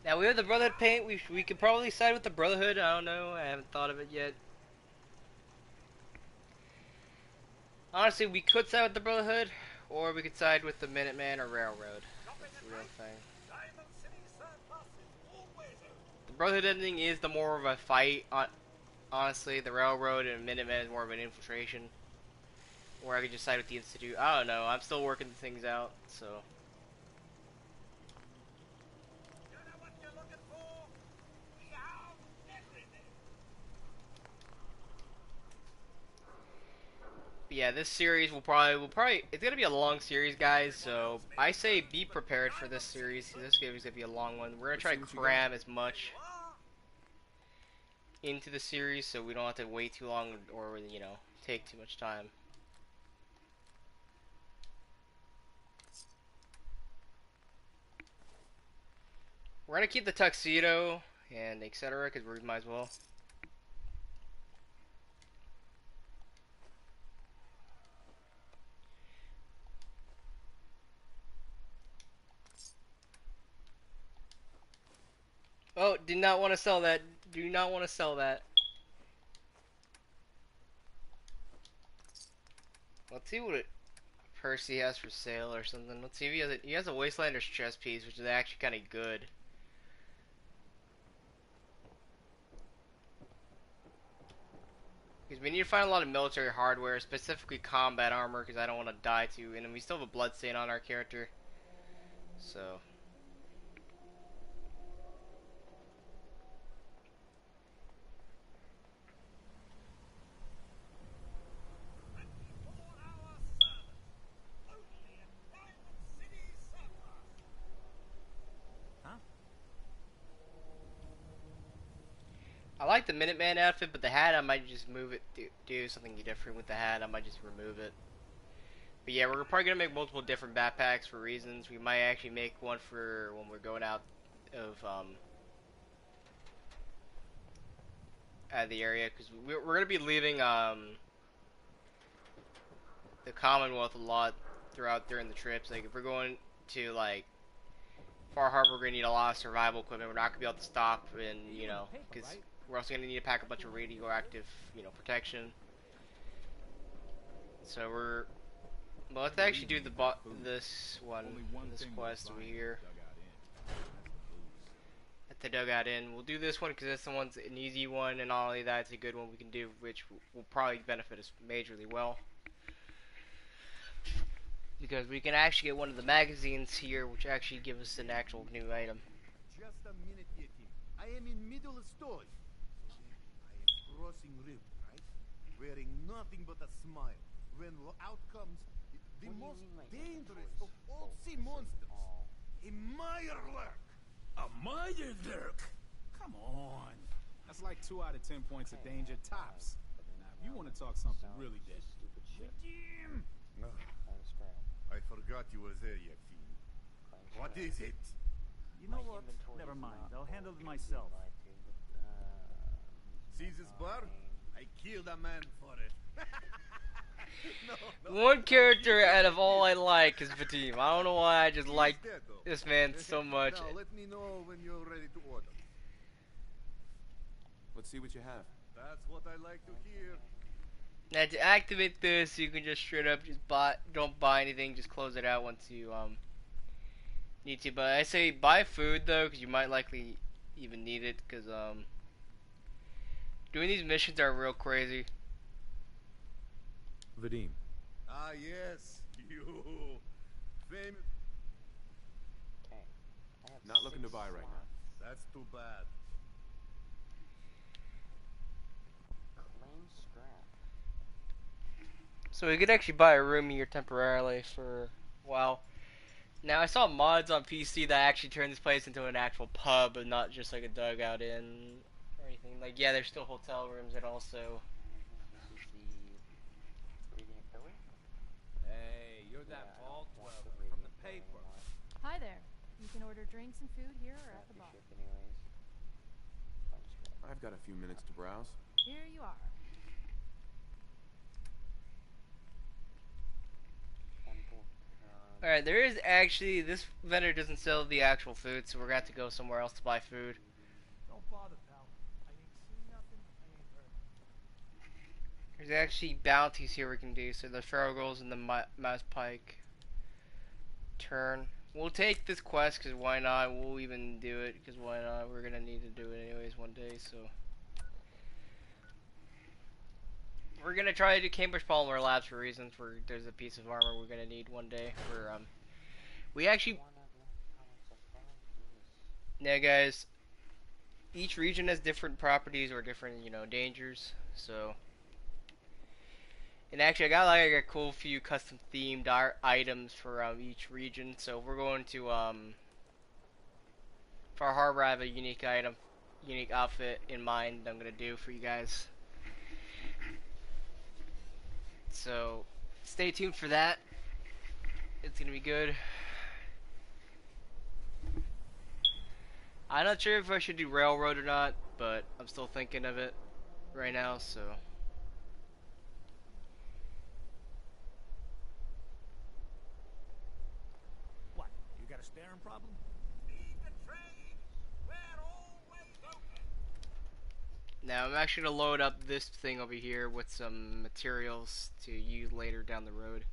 Now we have the Brotherhood paint. We could probably side with the Brotherhood. I don't know. I haven't thought of it yet. Honestly, we could side with the Brotherhood, or we could side with the Minuteman or Railroad. That's the real thing. Brotherhood ending is the more of a fight. Honestly, the Railroad and Minutemen is more of an infiltration. Or I could just side with the Institute. I don't know. I'm still working things out, so. But yeah, this series will probably, it's gonna be a long series, guys. So I say be prepared for this series. This game is gonna be a long one. We're gonna try to cram as much into the series so we don't have to wait too long or you know, take too much time. We're gonna keep the tuxedo and etc. Because we might as well. Oh, did not want to sell that. Do not want to sell that. Let's see what Percy has for sale or something. Let's see if he has a Wastelander's chest piece, which is actually kind of good. Because we need to find a lot of military hardware, specifically combat armor, because I don't want to die too. And we still have a bloodstain on our character. So. I like the Minuteman outfit, but the hat, I might just move it, do something different with the hat. I might just remove it. But yeah, we're probably going to make multiple different backpacks for reasons. We might actually make one for when we're going out of the area, because we're going to be leaving the Commonwealth a lot during the trips. Like, if we're going to, like, Far Harbor, we're going to need a lot of survival equipment. We're not going to be able to stop and, you know, because we're also going to need to pack a bunch of radioactive, you know, protection. So well, let's actually do this quest over here. At the Dugout Inn. We'll do this one because this one's an easy one, and not only that, it's a good one we can do, which will probably benefit us majorly well. Because we can actually get one of the magazines here, which actually give us an actual new item. Just a minute, Yetim. I am in middle of story. I am crossing river, right? Wearing nothing but a smile. When out comes the most dangerous of all sea monsters, a Mirelurk. A Mirelurk? Come on. That's like 2 out of 10 points of danger tops. Now, if you want to talk something really dead. Jim! I forgot you were there, Yetim. What is it? You know what? Never mind. I'll handle it myself. See this bar? I killed a man for it. One character out of all I like is Vadim. I don't know why I just like this man so much. Now let me know when you're ready to order. Let's see what you have. That's what I like to hear. Now to activate this, you can just straight up just don't buy anything, just close it out once you need to. But I say buy food though, because you might likely even need it, because doing these missions are real crazy. Vadim. Ah yes, you famous. Not looking to buy right now. That's too bad. So we could actually buy a room here temporarily for a while. Now I saw mods on PC that actually turn this place into an actual pub and not just like a dugout inn or anything. Like, yeah, there's still hotel rooms and also. Hey, you're that vault dweller from the paper. Hi there. You can order drinks and food here or at the bar. I've got a few minutes to browse. Here you are. Alright, there is actually, this vendor doesn't sell the actual food, so we're going to have to go somewhere else to buy food. Don't bother, pal. I ain't seen nothing. I ain't heard nothing. There's actually bounties here we can do, so the Feral Girls and the Mouse Pike turn. We'll take this quest, because why not? We'll even do it, because why not? We're going to need to do it anyways one day, so. We're gonna try to do Cambridge Polymer Labs for reasons where there's a piece of armor we're gonna need one day. Where we actually, yeah, guys. Each region has different properties or different, you know, dangers. So, and actually, I got like a cool few custom themed items for each region. So, if we're going to Far Harbor, I have a unique item, unique outfit in mind that I'm gonna do for you guys. So, stay tuned for that. It's gonna be good. I'm not sure if I should do railroad or not, but I'm still thinking of it right now, so. What? You got a staring problem? Lead the train. We're always open. Now I'm actually gonna load up this thing over here with some materials to use later down the road.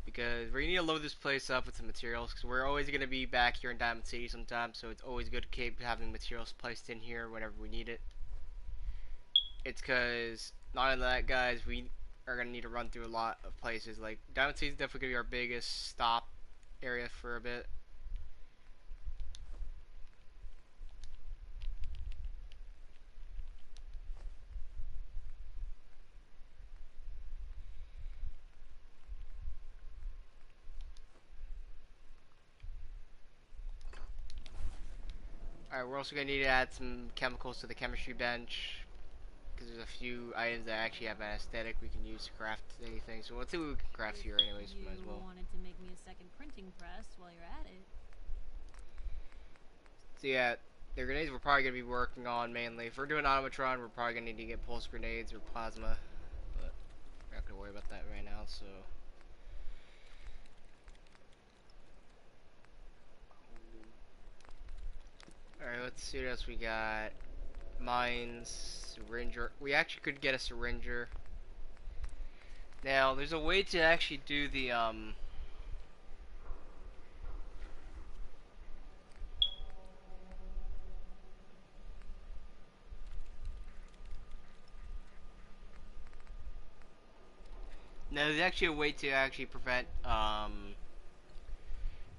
Because we're gonna need to load this place up with some materials, because we're always gonna be back here in Diamond City sometimes, so it's always good to keep having materials placed in here whenever we need it. It's because, not only that, guys, we are gonna need to run through a lot of places. Like, Diamond City is definitely gonna be our biggest stop area for a bit. Alright, we're also going to need to add some chemicals to the chemistry bench, because there's a few items that actually have an aesthetic we can use to craft anything. So let's see what we can craft here anyways, might as well. You wanted to make me a second printing press while you're at it. So yeah, the grenades we're probably going to be working on mainly. If we're doing automatron, we're probably going to need to get pulse grenades or plasma, but we're not going to worry about that right now, so. Alright, let's see what else we got. Mines, syringer. We actually could get a syringer. Now, there's a way to actually do the, Now, there's actually a way to actually prevent,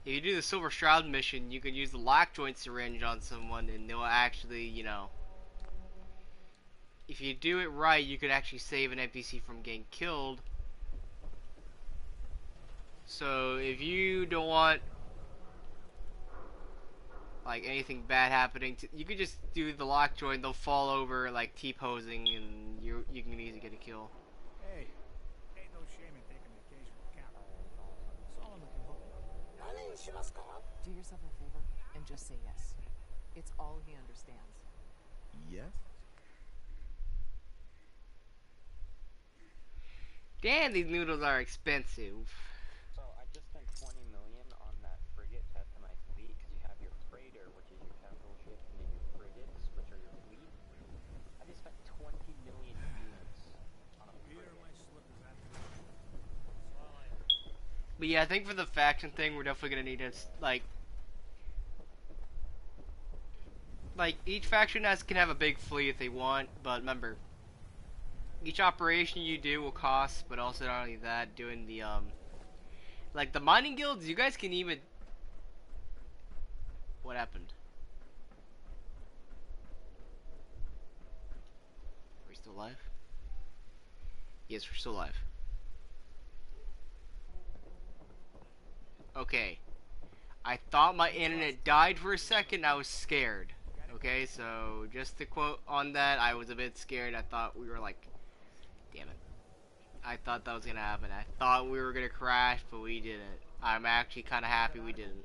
if you do the Silver Shroud mission, you can use the lock joint syringe on someone and they'll actually, you know, if you do it right, you could actually save an NPC from getting killed. So if you don't want like anything bad happening, you could just do the lock joint. They'll fall over like T-posing, and you can easily get a kill. Hey, ain't no shame in taking an occasional cap. Solomon can hook it up. Do yourself a favor and just say yes. It's all he understands. Yes? Damn, these noodles are expensive. So I just spent 20 million on that frigate to have a nice fleet, because you have your freighter, which is your capital ship, and then your frigates, which are your fleet. I just spent 20 million units on a frigate. But yeah, I think for the faction thing, we're definitely gonna need to like each faction can have a big fleet if they want, but remember, each operation you do will cost. But also not only that, doing the like the mining guilds, you guys can even. What happened? Are we still alive? Yes, we're still alive. Okay. I thought my internet died for a second. I was scared. Okay, so just to quote on that, I was a bit scared. I thought we were like, damn it. I thought that was gonna happen. I thought we were gonna crash, but we didn't. I'm actually kind of happy we didn't.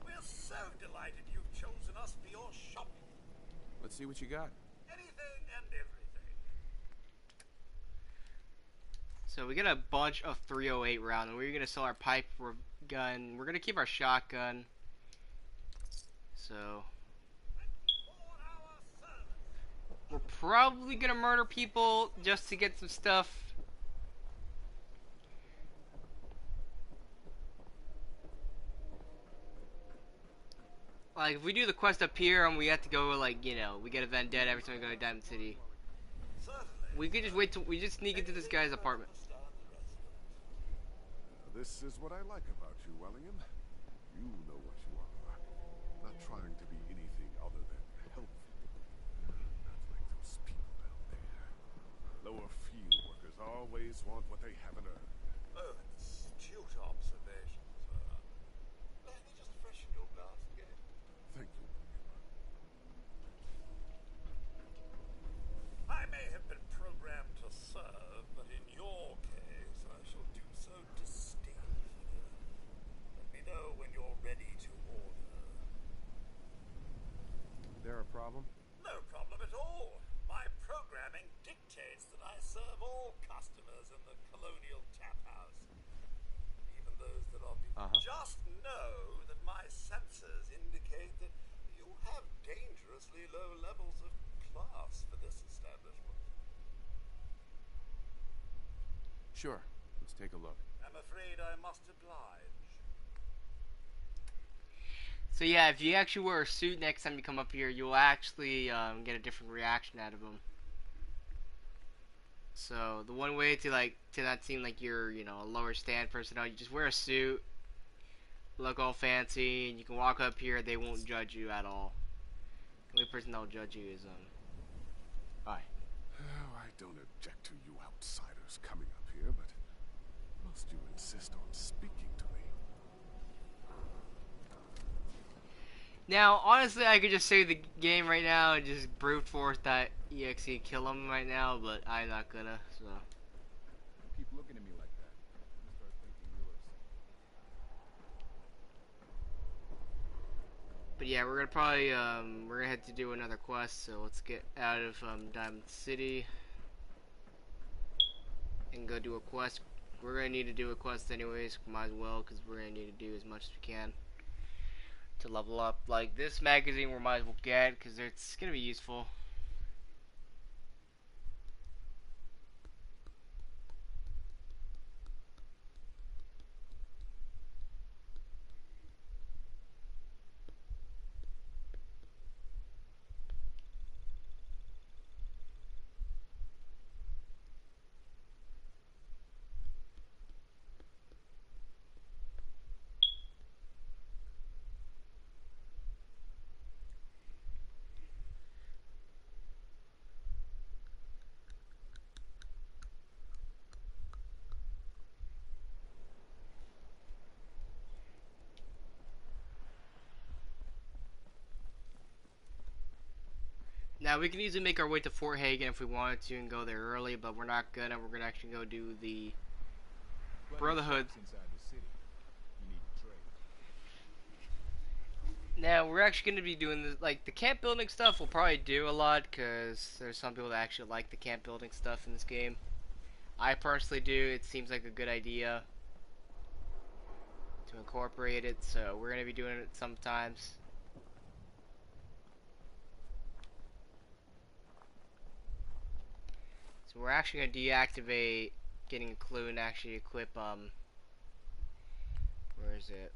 We're so delighted you've chosen us for your shopping. Let's see what you got. Anything and everything. So we get a bunch of 308 round, and we're gonna sell our pipe gun. We're gonna keep our shotgun. So we're probably gonna murder people just to get some stuff. Like if we do the quest up here and we have to go, like, you know, we get a vendetta every time we go to Diamond City. We could just wait till we just sneak into this guy's apartment. This is what I like about you, Wellingham. You know what you are. Not trying to be anything other than helpful. Not like those people down there. Lower field workers always want what they haven't earned. Oh, astute observation, sir. Let me just freshen your glass again. Thank you, I may have been programmed to serve, but in your case, I shall do so disdainfully. Let me Just know that my sensors indicate that you have dangerously low levels of class for this establishment. Sure. Let's take a look. I'm afraid I must oblige. So yeah, if you actually wear a suit next time you come up here, you'll actually get a different reaction out of them. So the one way to not seem like you're, you know, a lower stand personnel, you just wear a suit, look all fancy, and you can walk up here. They won't judge you at all. The only person that'll judge you is Hi. Oh, I don't object to you outsiders coming up here, but must you insist on speaking to me? Now, honestly, I could just save the game right now and just brute force that EXE kill him right now, but I'm not gonna, so. Keep looking at me like that. I'm gonna start thinking you're But yeah, we're gonna probably, we're gonna head to do another quest, so let's get out of, Diamond City and go do a quest. We're gonna need to do a quest anyways, might as well, because we're gonna need to do as much as we can to level up. Like, this magazine we might as well get, because it's gonna be useful. Now, we can easily make our way to Fort Hagen if we wanted to and go there early, but we're not gonna. We're gonna actually go do the Brotherhood. Now, we're actually gonna be doing this, like, the camp building stuff we'll probably do a lot, because there's some people that actually like the camp building stuff in this game. I personally do. It seems like a good idea to incorporate it, so we're gonna be doing it sometimes. So we're actually going to deactivate getting a clue and actually equip, where is it?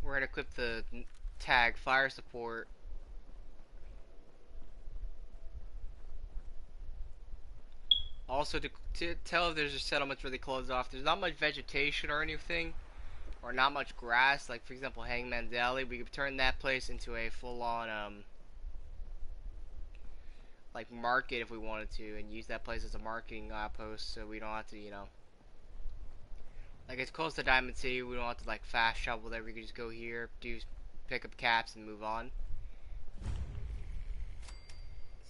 We're going to equip the tag fire support. Also to tell if there's a settlement's really closed off. There's not much vegetation or anything, or not much grass. Like, for example, Hangman's Alley. We could turn that place into a full-on, like, market if we wanted to, and use that place as a marketing outpost, so we don't have to, you know, like, it's close to Diamond City. We don't have to, like, fast travel there. We can just go here, pick up caps, and move on.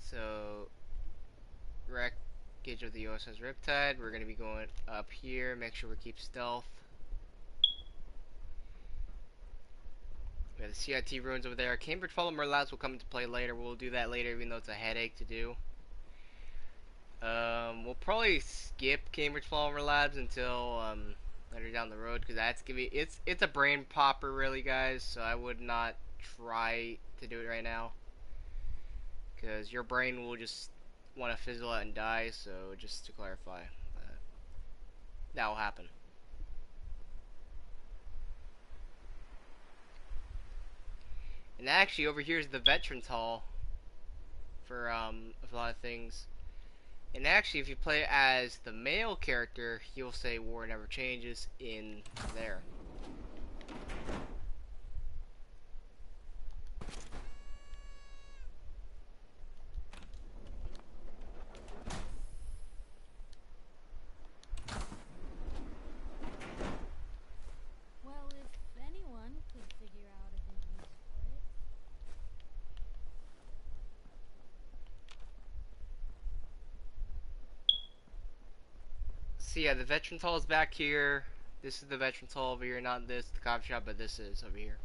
So, wreckage of the USS Riptide. We're gonna be going up here. Make sure we keep stealth. We have the CIT ruins over there. Cambridge Polymer Labs will come into play later. We'll do that later, even though it's a headache to do. We'll probably skip Cambridge Polymer Labs until later down the road, because that's gonna be it's a brain popper, really, guys. So I would not try to do it right now, because your brain will just want to fizzle out and die. So just to clarify, that will happen. And actually, over here is the Veterans Hall for a lot of things. And actually, if you play as the male character, you'll say "War Never Changes" in there. Well, if anyone could figure out a good use for it. So yeah, the Veterans Hall is back here. This is the Veterans Hall over here, not this, the coffee shop, but this is over here.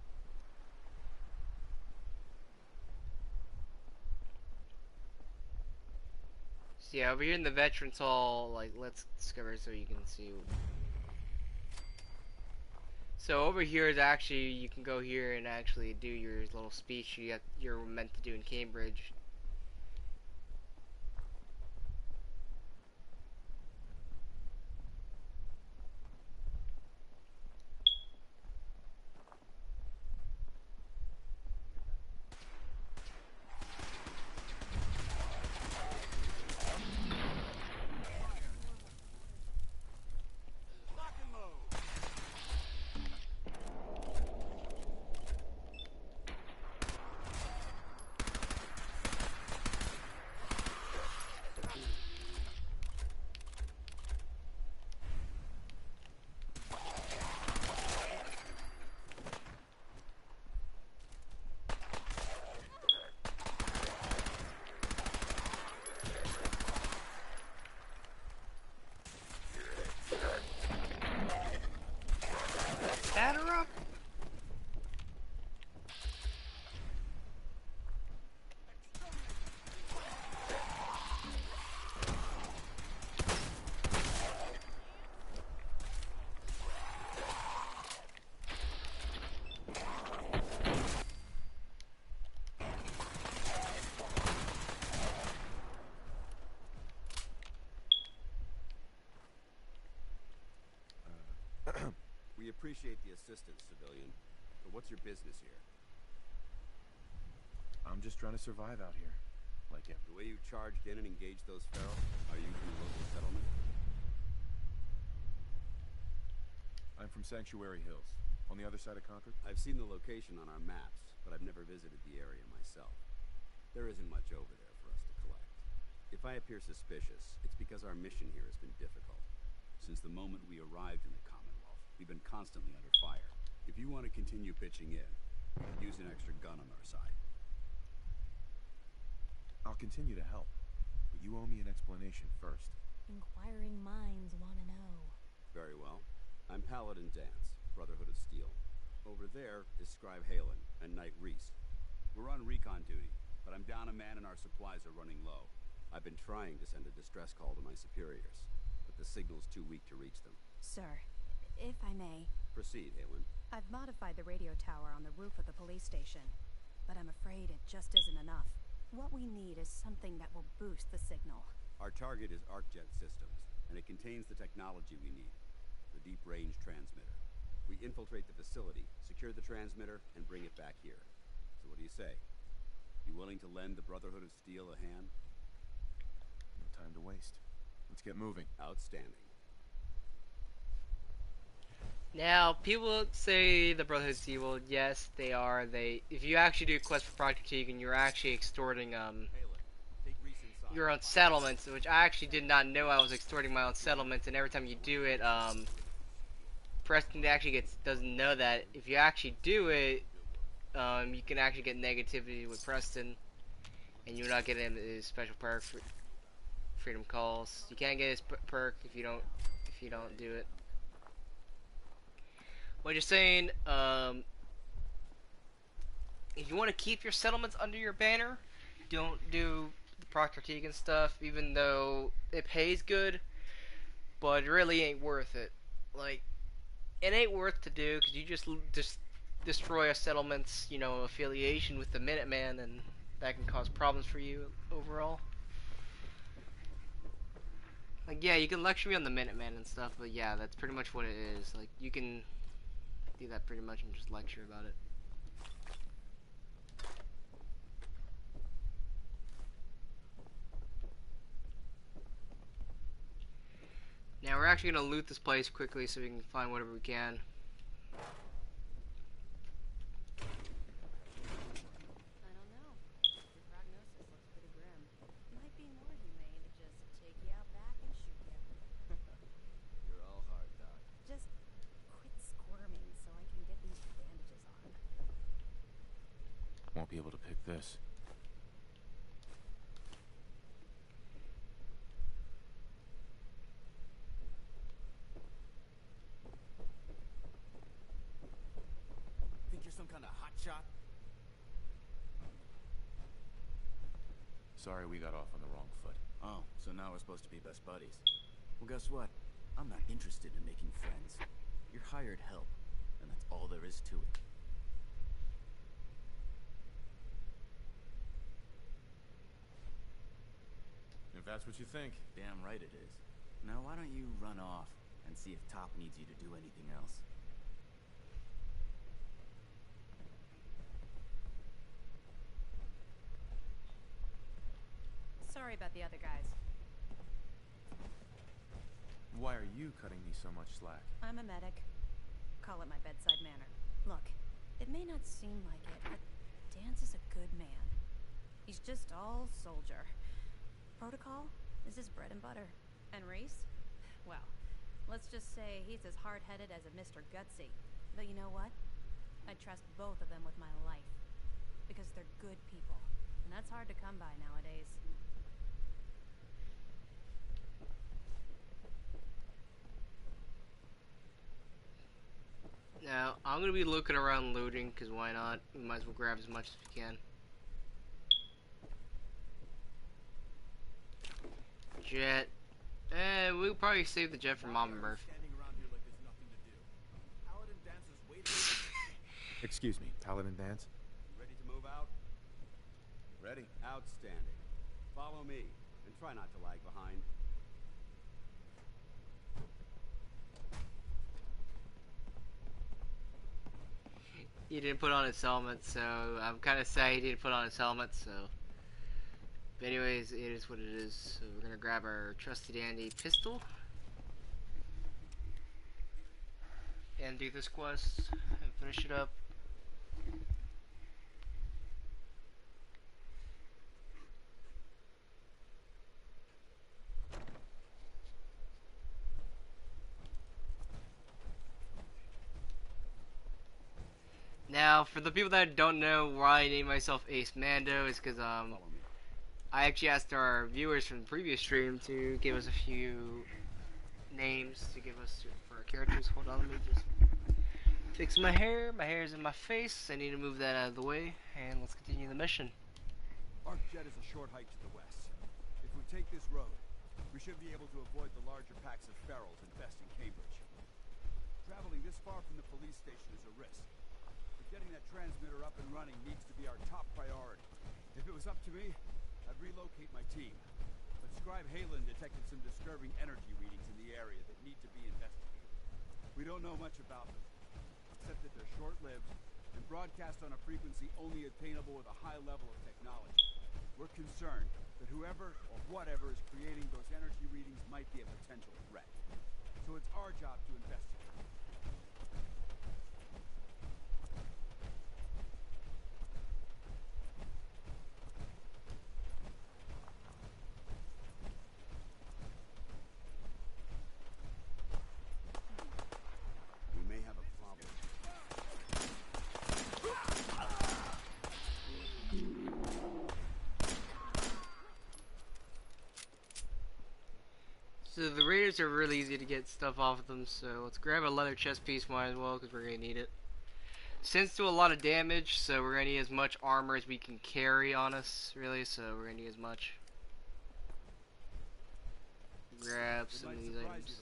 So yeah, over here in the Veterans Hall, like, let's discover so you can see. So over here is actually, you can go here and actually do your little speech you're meant to do in Cambridge. Batter up. We appreciate the assistance, civilian, but what's your business here? I'm just trying to survive out here. Like him. The way you charged in and engaged those feral, are you from the local settlement? I'm from Sanctuary Hills, on the other side of Concord. I've seen the location on our maps, but I've never visited the area myself. There isn't much over there for us to collect. If I appear suspicious, it's because our mission here has been difficult. Since the moment we arrived in the Commonwealth, we've been constantly under fire. If you want to continue pitching in, use an extra gun on our side. I'll continue to help, but you owe me an explanation first. Inquiring minds want to know. Very well. I'm Paladin Dance, Brotherhood of Steel. Over there is Scribe Halen and Knight Reese. We're on recon duty, but I'm down a man and our supplies are running low. I've been trying to send a distress call to my superiors, but the signal's too weak to reach them. Sir, if I may. Proceed, Halen. I've modified the radio tower on the roof of the police station, but I'm afraid it just isn't enough. What we need is something that will boost the signal. Our target is ArcJet Systems, and it contains the technology we need. The deep-range transmitter. We infiltrate the facility, secure the transmitter, and bring it back here. So what do you say? You willing to lend the Brotherhood of Steel a hand? No time to waste. Let's get moving. Outstanding. Now, people say the Brotherhood of Steel. Yes, they are. If you actually do a quest for Project Tegan, you're actually extorting your own settlements, which I actually did not know I was extorting my own settlements. And every time you do it, Preston actually doesn't know that. If you actually do it, you can actually get negativity with Preston, and you're not getting his special perk for Freedom Calls. You can't get his perk if you don't do it. What you're saying, if you want to keep your settlements under your banner, don't do the Proctor Tegan stuff, even though it pays good, but it really ain't worth it. Like, it ain't worth to do, because you just destroy a settlement's, affiliation with the Minuteman, and that can cause problems for you overall. Like, yeah, you can lecture me on the Minuteman and stuff, but yeah, that's pretty much what it is. Like, you can do that pretty much and just lecture about it. Now we're actually gonna loot this place quickly so we can find whatever we can. I don't know. Your prognosis looks pretty grim. Might be more humane to just take you out back and shoot you. You're all hard, Doc. Just quit squirming so I can get these bandages on. Won't be able to pick this. Think you're some kind of hotshot? Sorry we got off on the wrong foot. Oh, so now we're supposed to be best buddies. Well, guess what? I'm not interested in making friends. You're hired help. and that's all there is to it. If that's what you think. Damn right it is. Now why don't you run off and see if Top needs you to do anything else? Sorry about the other guys. Why are you cutting me so much slack? I'm a medic. Call it my bedside manner. Look, it may not seem like it, but Dan's is a good man. He's just all soldier. Protocol is his bread and butter. And Reese? Well, let's just say he's as hard-headed as a Mr. Gutsy. But you know what? I trust both of them with my life. Because they're good people. And that's hard to come by nowadays. Now, I'm going to be looking around looting, because why not? We might as well grab as much as we can. Jet. We'll probably save the jet for Mama Murph. Excuse me, Paladin Dance? Ready to move out? Ready. Outstanding. Follow me, and try not to lag behind. He didn't put on his helmet, so I'm kind of sad he didn't put on his helmet, so... But anyways, it is what it is. So we're gonna grab our trusty dandy pistol. And do this quest, and finish it up. Now, for the people that don't know why I named myself Ace Mando, is because I actually asked our viewers from the previous stream to give us a few names to give us for our characters. Hold on, let me just fix my hair. My hair is in my face. I need to move that out of the way, and let's continue the mission. Arcjet is a short hike to the west. If we take this road, we should be able to avoid the larger packs of ferals infesting Cambridge. Traveling this far from the police station is a risk. Getting that transmitter up and running needs to be our top priority. If it was up to me, I'd relocate my team. But Scribe Halen detected some disturbing energy readings in the area that need to be investigated. We don't know much about them, except that they're short-lived and broadcast on a frequency only attainable with a high level of technology. We're concerned that whoever or whatever is creating those energy readings might be a potential threat. So it's our job to investigate. So the raiders are really easy to get stuff off of them, so let's grab a leather chest piece, might as well, because we're going to need it. Sends do a lot of damage, so we're going to need as much armor as we can carry on us, really, so we're going to need as much. Grab some of these items.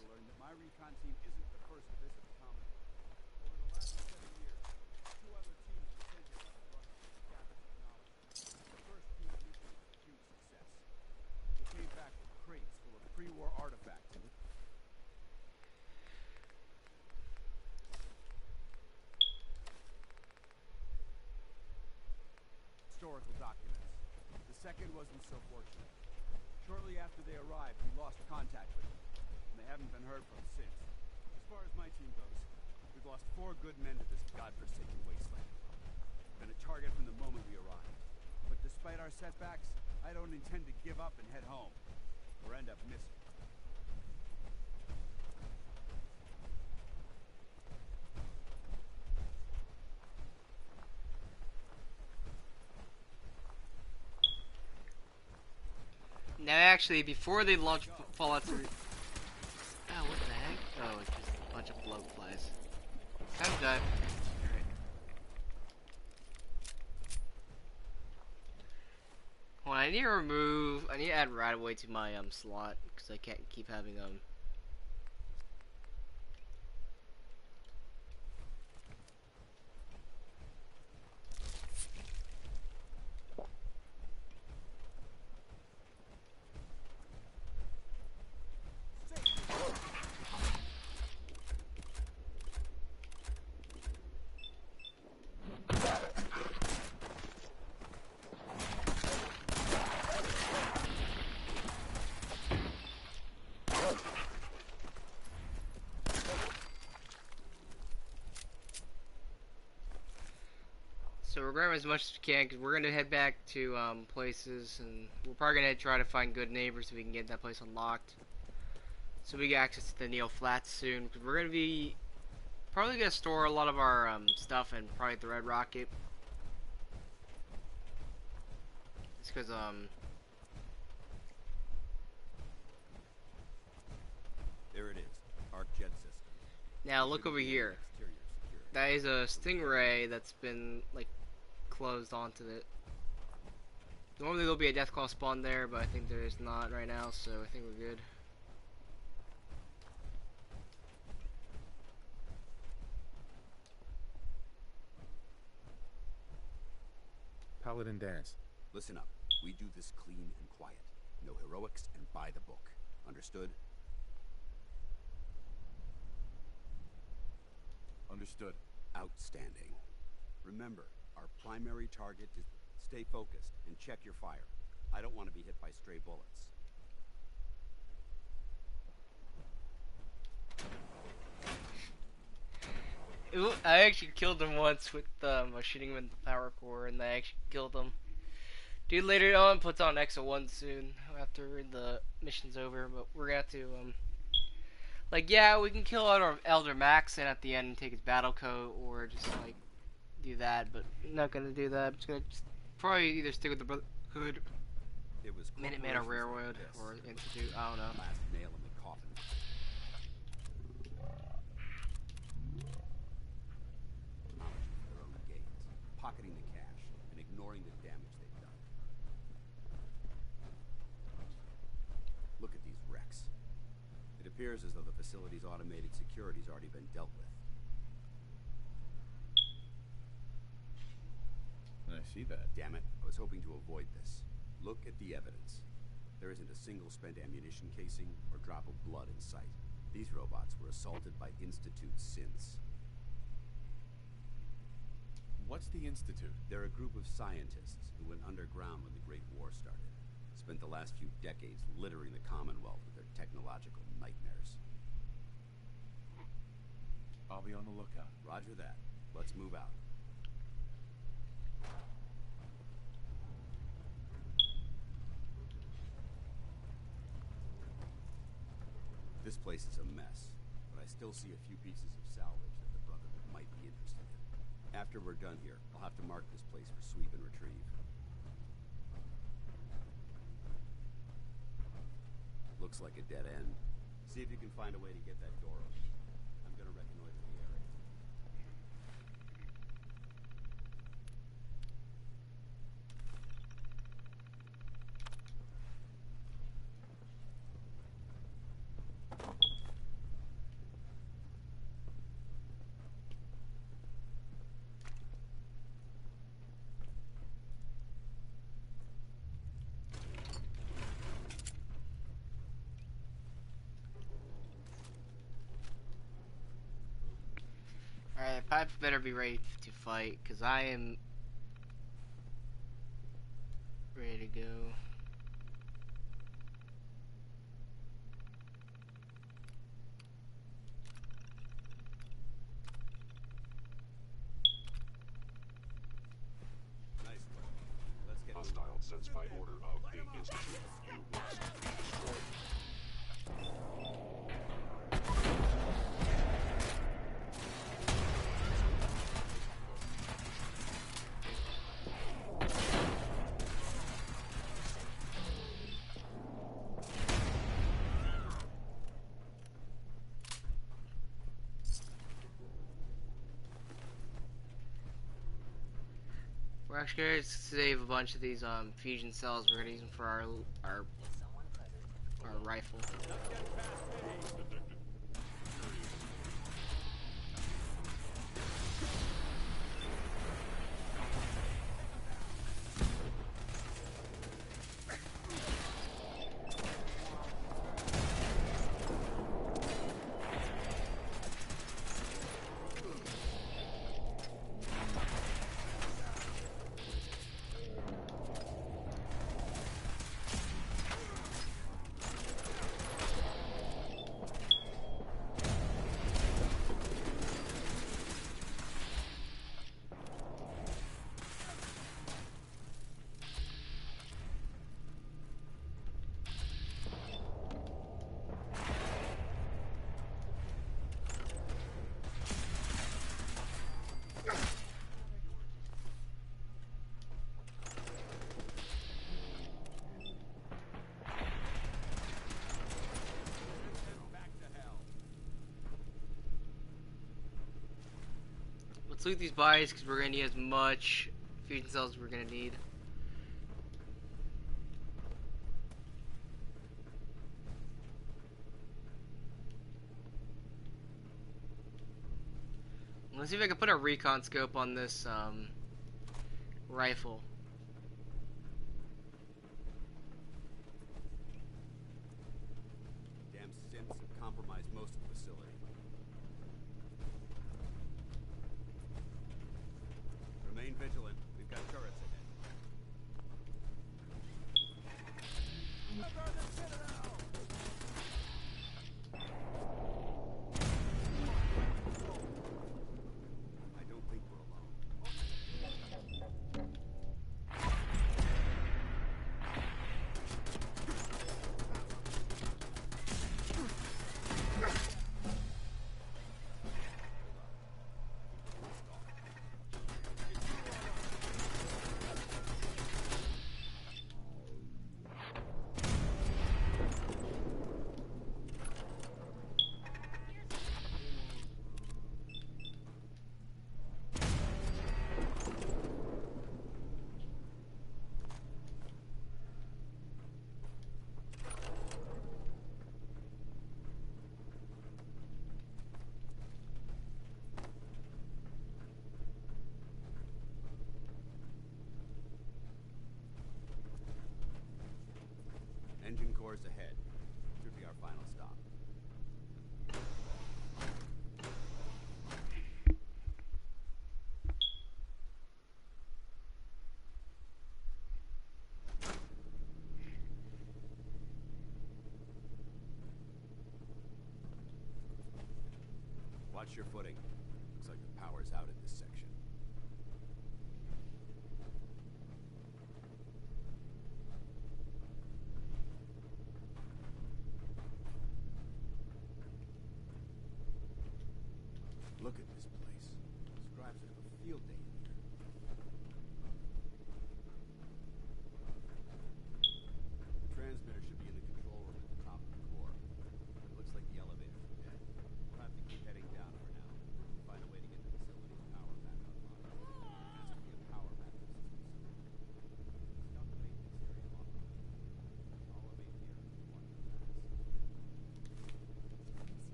Pre-war artifacts. Historical documents. The second wasn't so fortunate. Shortly after they arrived, we lost contact with them, and they haven't been heard from since. As far as my team goes, we've lost 4 good men to this godforsaken wasteland. Been a target from the moment we arrived. But despite our setbacks, I don't intend to give up and head home, or end up missing. Now, actually, before they launch Fallout 3... Oh, what the heck? Oh, it's just a bunch of blood flies. Time to die. Alright. Well, I need to add right away to my slot, because I can't keep having So we're grabbing as much as we can because we're gonna head back to places, and we're probably gonna try to find good neighbors so we can get that place unlocked. So we get access to the Neil Flats soon because we're gonna be probably gonna store a lot of our stuff in probably the Red Rocket. It's because There it is, Arc Jet System. now look over here. That is a Stingray that's been like closed onto it. Normally there'll be a Deathclaw spawn there, but I think there is not right now, so I think we're good. Paladin Danse. Listen up. We do this clean and quiet. No heroics and by the book. Understood? Understood. Outstanding. Remember, our primary target is stay focused and check your fire. I don't want to be hit by stray bullets. I actually killed him once with I was shooting him in the power core, and I actually killed him. Dude later on puts on Exo 1 soon after the mission's over, but we're gonna have to like, yeah, we can kill Elder Max and at the end take his battle coat, or just like do that, but I'm not gonna do that. I'm just gonna probably either stick with the Brotherhood, Minuteman, or Railroad, or Institute. I don't know. Last nail in the coffin. Their own gains, pocketing the cash, and ignoring the damage they've done. Look at these wrecks. It appears as though the facility's automated security's already been dealt with. I see that. Damn it, I was hoping to avoid this. Look at the evidence. There isn't a single spent ammunition casing or drop of blood in sight. These robots were assaulted by Institute synths. What's the Institute? They're a group of scientists who went underground when the Great War started. Spent the last few decades littering the Commonwealth with their technological nightmares. I'll be on the lookout. Roger that. Let's move out. This place is a mess, but I still see a few pieces of salvage that the Brotherhood might be interested in. After we're done here, I'll have to mark this place for sweep and retrieve. Looks like a dead end. See if you can find a way to get that door open. I'm gonna reconnoiter the area. Alright, Pipe better be ready to fight, because I am ready to go. Nice work. Let's get hostile sense by order of the Institute. You must be destroyed. We're actually going to save a bunch of these fusion cells. We're going to use them for our rifle. Let's loot these bodies because we're gonna need as much fusion cells as we're gonna need. Let's see if I can put a recon scope on this rifle. Damn synths have compromised most of the facility. Remain vigilant. We've got turrets ahead. I don't think we're alone. Engine cores ahead. Should be our final stop. Watch your footing. Looks like the power's out in this section. Look at this place. Scribes would have a field day in here. The transmitter should be in the control room at the top of the core. But it looks like the elevators are dead. We'll have to keep heading down for now. Find a way to get the facility's power back online. There has to be a power backup system somewhere. Scout the maintenance area off the way. I'll remain here if you want to advance.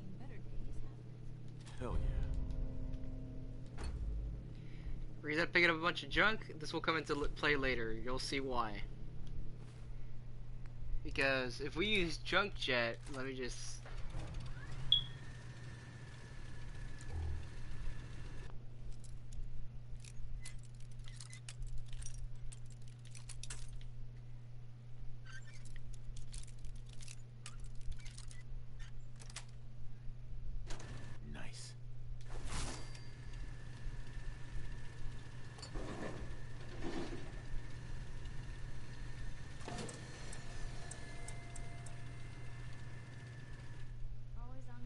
Seen better days, haven't it? Hell yeah. Reset picking up a bunch of junk. This will come into play later. You'll see why. Because if we use junk jet, let me just... Nice. Always on. I'm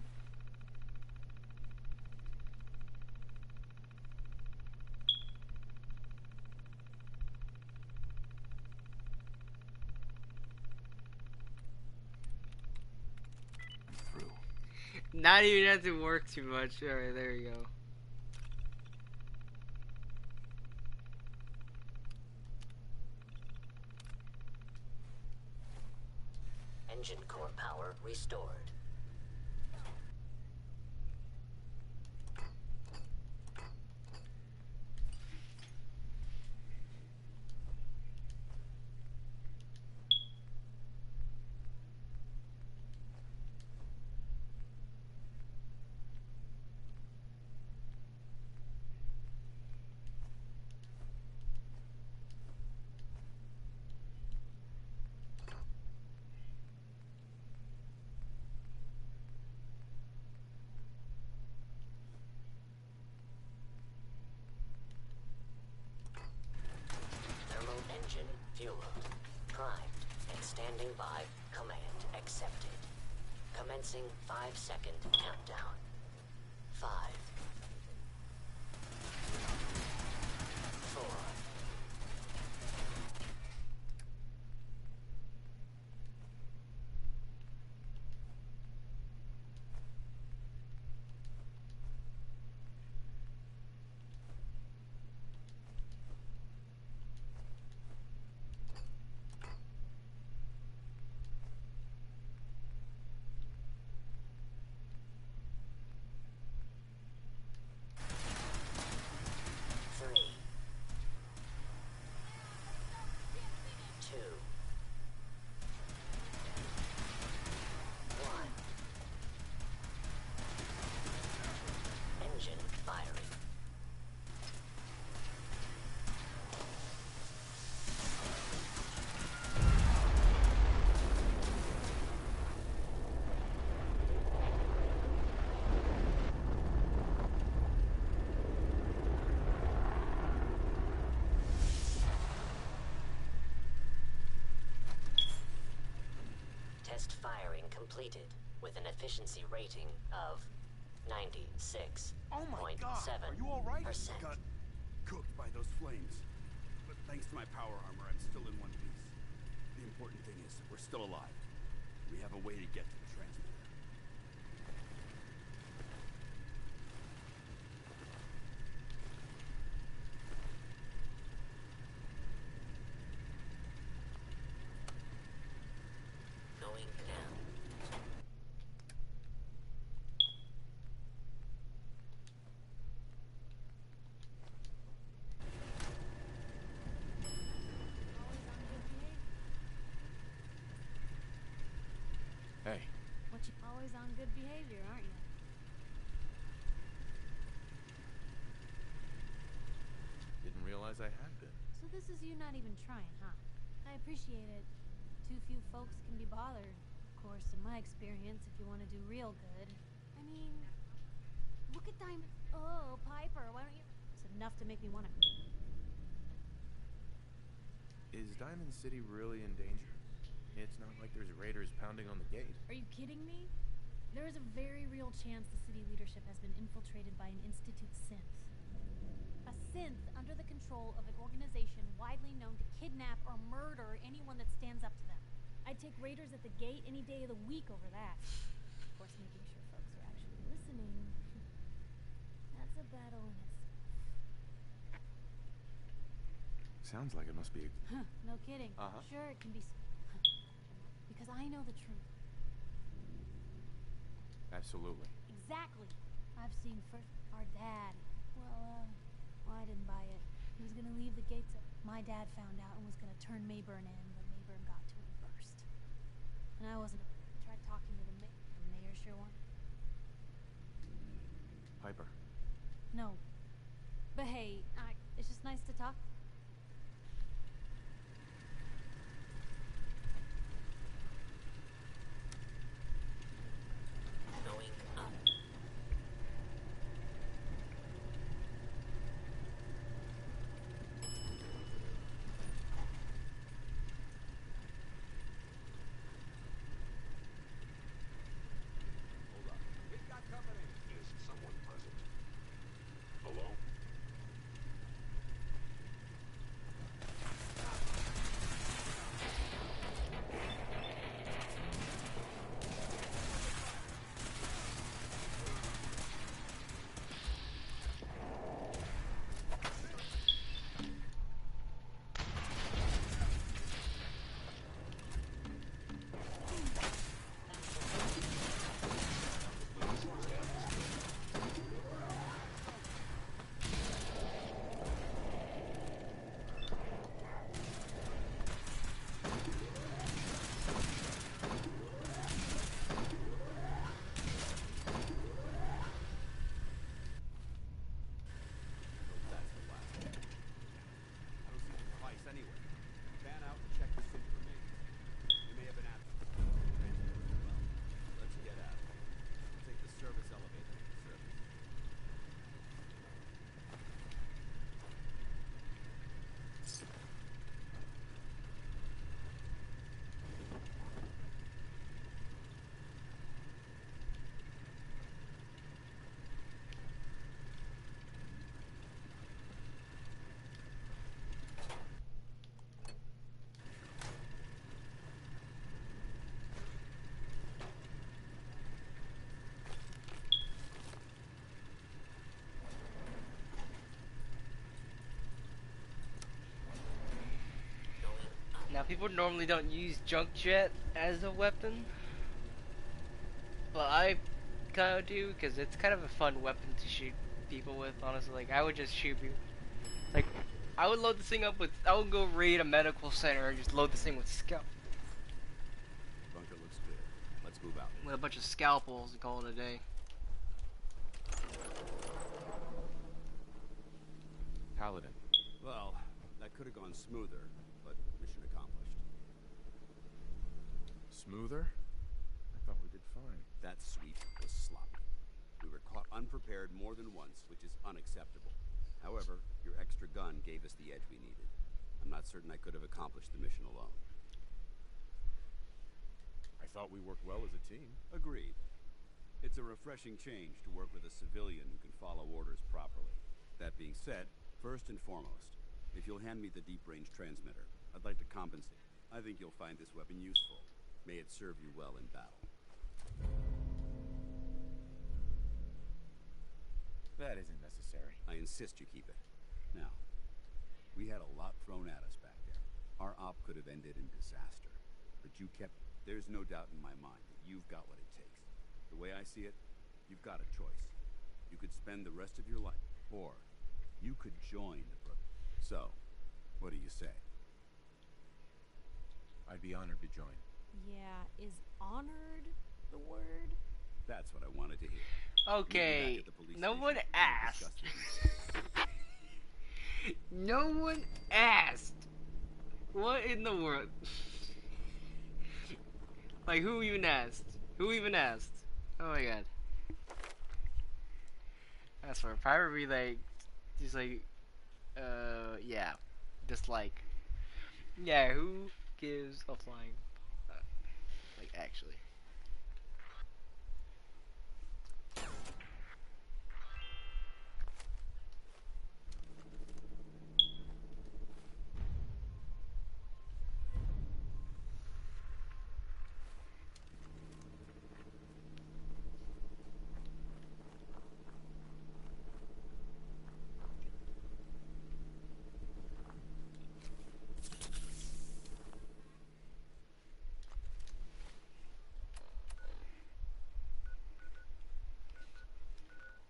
through. Not even have to work too much. Alright, there you go. Engine core power restored. Thermal engine fuel primed and standing by. Command accepted. Commencing 5-second countdown. 5, 4. Test firing completed with an efficiency rating of 96.7%. Oh my God! Are you all right? Got cooked by those flames. But thanks to my power armor, I'm still in one piece. The important thing is we're still alive. We have a way to get to the transmitter. Going down. Hey, What you always on good behavior, aren't you? didn't realize I had been. So this is you not even trying, huh? I appreciate it. Too few folks can be bothered. Of course, in my experience, if you want to do real good. I mean, look at Diamond. Oh, Piper, why don't you? It's enough to make me want to. Is Diamond City really in danger? It's not like there's raiders pounding on the gate. Are you kidding me? There is a very real chance the city leadership has been infiltrated by an Institute synth. A synth under the control of an organization widely known to kidnap or murder anyone that stands up to them. I'd take raiders at the gate any day of the week over that. Of course, making sure folks are actually listening. That's a battle in itself. Sounds like it must be. Huh, no kidding. Uh-huh. Sure, it can be. Because I know the truth. Absolutely. Exactly. I've seen first our dad. Well, I didn't buy it. He was gonna leave the gates up. My dad found out and was gonna turn Mayburn in, but Mayburn got to him first. And I wasn't. Tried talking to the mayor. The mayor sure wanted. Piper. No. But hey, it's just nice to talk. Going up. Hold up. We've got company. Is someone present? Hello? That's the last one. I don't see the device anywhere. Fan out and check the synth remains. They may have been absent. Transmitter as well. Let's get at it. We'll take the service elevator to the surface. Now, people normally don't use junk jet as a weapon, but I kind of do because it's kind of a fun weapon to shoot people with. Honestly, like I would just shoot you. Like I would load this thing up with. I would go raid a medical center and just load this thing with Bunker looks good. Let's move out. with a bunch of scalpels and call it a day. Paladin. Well, that could have gone smoother, but mission accomplished. Smoother? I thought we did fine. That sweep was sloppy. We were caught unprepared more than once, which is unacceptable. However, your extra gun gave us the edge we needed. I'm not certain I could have accomplished the mission alone. I I thought we worked well as a team. Agreed. It's a refreshing change to work with a civilian who can follow orders properly. That being said, first and foremost, if you'll hand me the deep-range transmitter, I'd like to compensate. I think you'll find this weapon useful. May it serve you well in battle. That isn't necessary. I insist you keep it. Now, we had a lot thrown at us back there. Our op could have ended in disaster. But you kept... There's no doubt in my mind that you've got what it takes. The way I see it, you've got a choice. You could spend the rest of your life, or you could join the Brook. So, what do you say? I'd be honored to join. Yeah, is honored the word? That's what I wanted to hear. Okay, no one asked. No one asked. What in the world? Like, who even asked? Who even asked? Oh my god. That's for probably like, just like, yeah, dislike. Yeah, who gives a flying? Like, actually.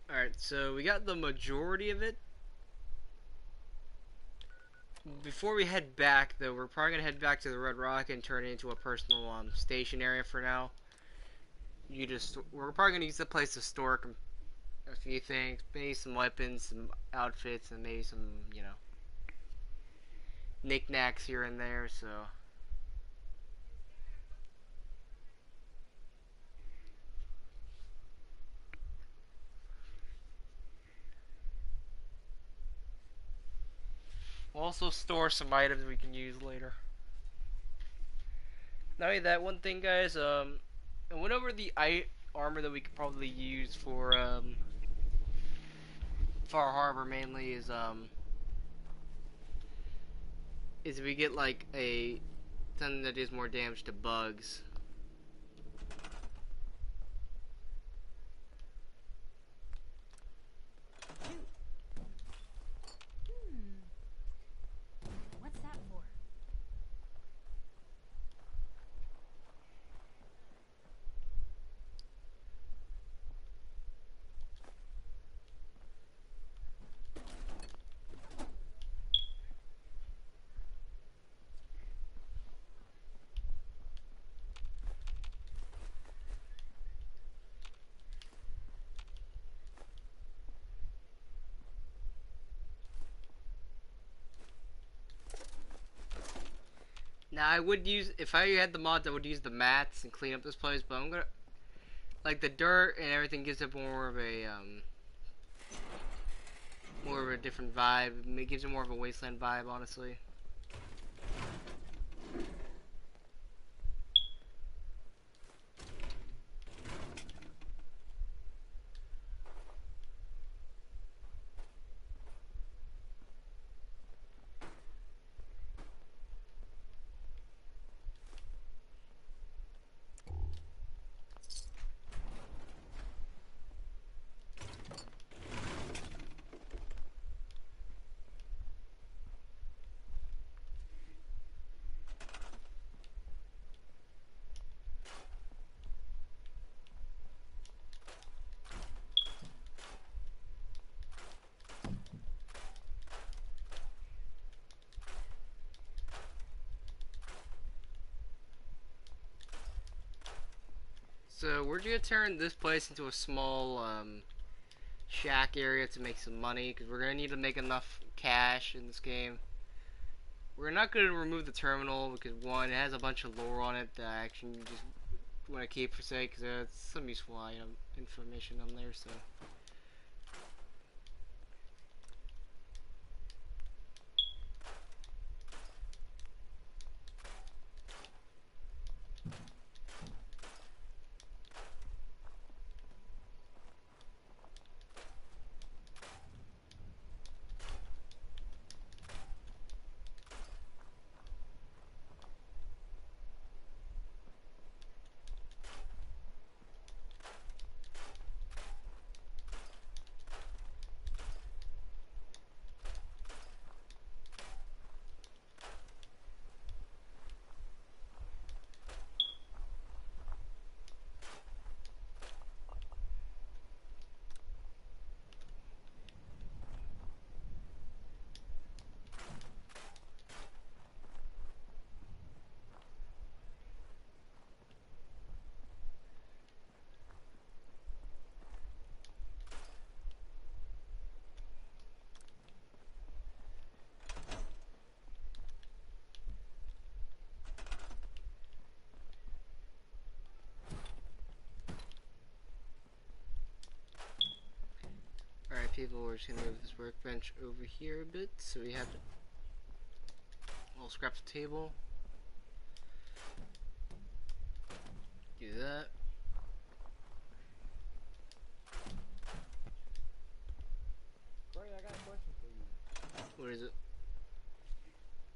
Alright, so we got the majority of it. Before we head back, though, we're probably going to head back to the Red Rock and turn it into a personal station area for now. We're probably going to use the place to store a few things. Maybe some weapons, some outfits, and maybe some, you know, knickknacks here and there, so... We'll also store some items we can use later. Not only that, one thing, guys, I went over the armor that we could probably use for Far Harbor mainly is we get like something that does more damage to bugs. What's that for? Now I would use, if I had the mods, I would use the mats and clean up this place, but I'm gonna, like the dirt and everything gives it more of a different vibe. It gives it more of a wasteland vibe, honestly. So we're gonna turn this place into a small shack area to make some money, because we're gonna need to make enough cash in this game. We're not gonna remove the terminal because one, it has a bunch of lore on it that I actually just want to keep for sake, because it's some useful item information on there. So. people. We're just gonna move this workbench over here a bit, so we have to. We'll scrap the table. Do that. Corey, I got a question for you. What is it?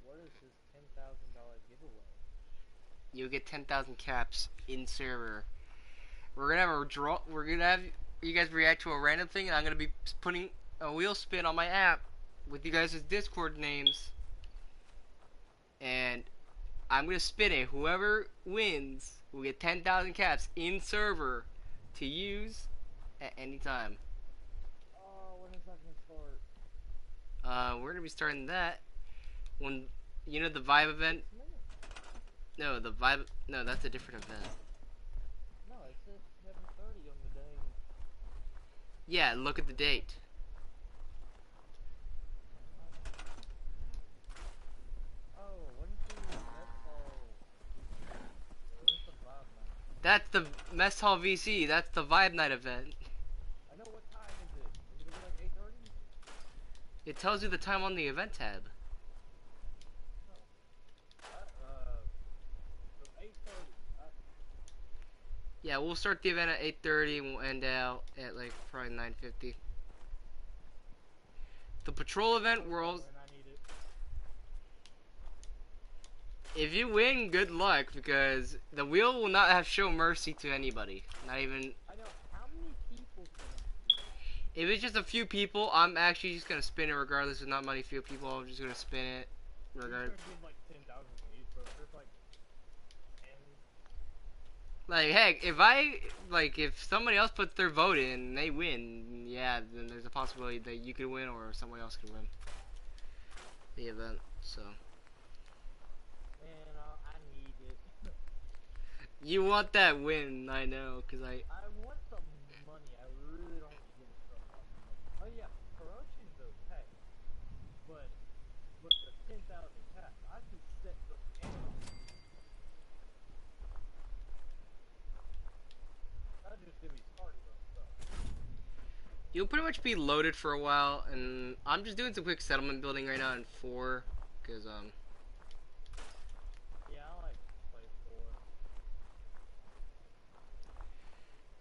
What is this $10,000 giveaway? You'll get 10,000 caps in server. We're gonna have a draw. We're gonna have you guys react to a random thing, and I'm gonna be putting a wheel spin on my app with you guys' Discord names, and I'm gonna spin it. Whoever wins will get 10,000 caps in server to use at any time. Oh, when is that gonna start? We're gonna be starting that when you know the Vibe event. No, the Vibe. No, that's a different event. No, it says 7:30 on the day. Yeah, look at the date. Oh, when's the mess hall? When's the Vibe night? That's the Mess Hall VC. That's the Vibe Night event. I know, what time is it? Is it gonna be like 8:30? It tells you the time on the event tab. Yeah, we'll start the event at 8:30 and we'll end out at like probably 9:50. The patrol event, we're all. If you win, good luck, because the wheel will not have show mercy to anybody. Not even. I know. How many people can If it's just a few people, I'm actually just gonna spin it regardless. There's not many few people. I'm just gonna spin it regardless. like 10,000 each, but there's like 10. Like, heck, if somebody else puts their vote in and they win, yeah, then there's a possibility that you could win or someone else could win the event, so. Man, I need it. You want that win, I know, because I want some money. I really don't give a fuck about the money. Oh yeah, corruption's okay. But the 10,000 caps, I could set the animals. You'll pretty much be loaded for a while, and I'm just doing some quick settlement building right now in 4, because Yeah, I like to play 4.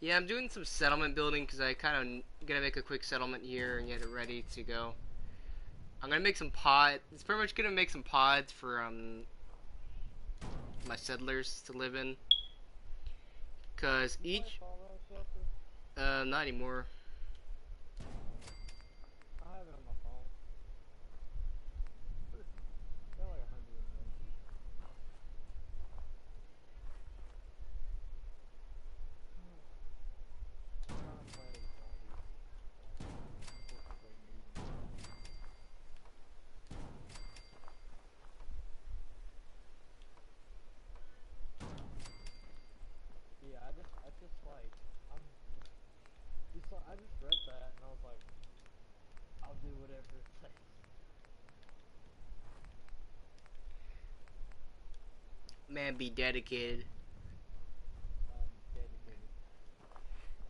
Yeah, I'm doing some settlement building because I kind of gonna make a quick settlement here and get it ready to go. I'm gonna make some pods. It's pretty much gonna make some pods for my settlers to live in, cause each not anymore. I have it on my phone. They're like 101. Yeah, I just like, I just read that and I was like, I'll do whatever it takes. Man, be dedicated. Dedicated.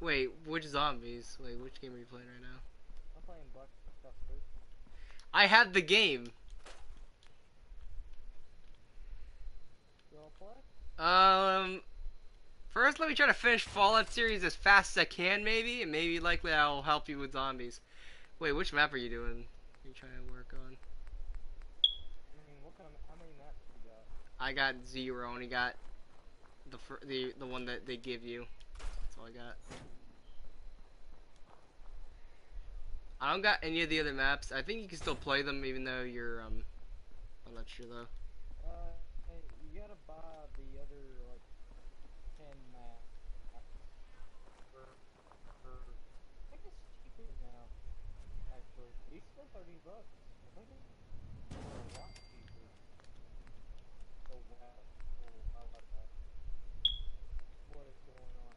Wait, which zombies? Wait, which game are you playing right now? I'm playing Black Ops 3. I have the game. You wanna play? First let me try to finish Fallout series as fast as I can, maybe, and maybe likely I'll help you with zombies. Wait, which map are you doing? Are you trying to work on? I mean, how many maps you got? I got 0, only got the one that they give you. That's all I got. I don't got any of the other maps. I think you can still play them even though you're I'm not sure though. Hey, you gotta buy the other like 10 maps. I think it's cheaper now. Actually, it's still $30. I think it's a lot cheaper. Oh wow! Oh, I like that. What is going on?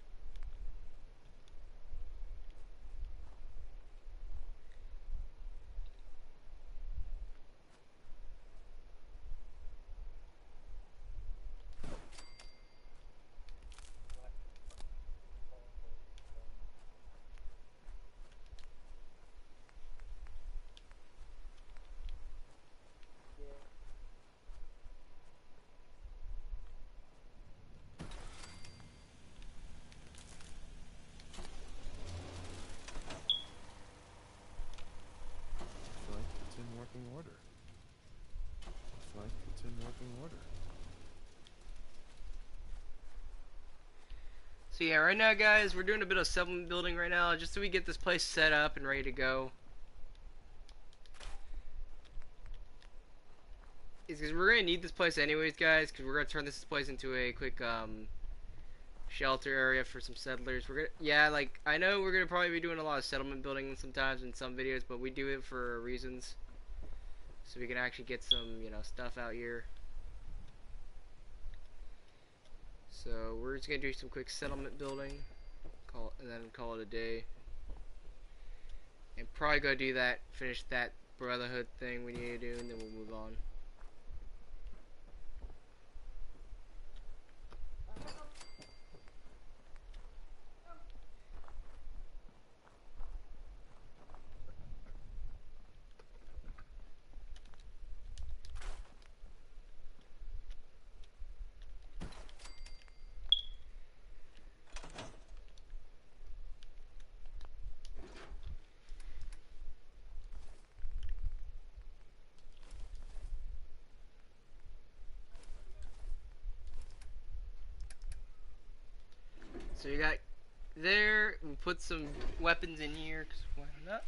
working order. It's in working order. So yeah, right now, guys, we're doing a bit of settlement building right now, just so we get this place set up and ready to go. Because we're gonna need this place anyways, guys, because we're gonna turn this place into a quick shelter area for some settlers. We're gonna, like, I know we're gonna probably be doing a lot of settlement building sometimes in some videos, but we do it for reasons, so we can actually get some, you know, stuff out here. So we're just gonna do some quick settlement building, and then call it a day, and probably go do that, finish that brotherhood thing we need to do, and then we'll move on. So you got there, we'll put some weapons in here, because why not?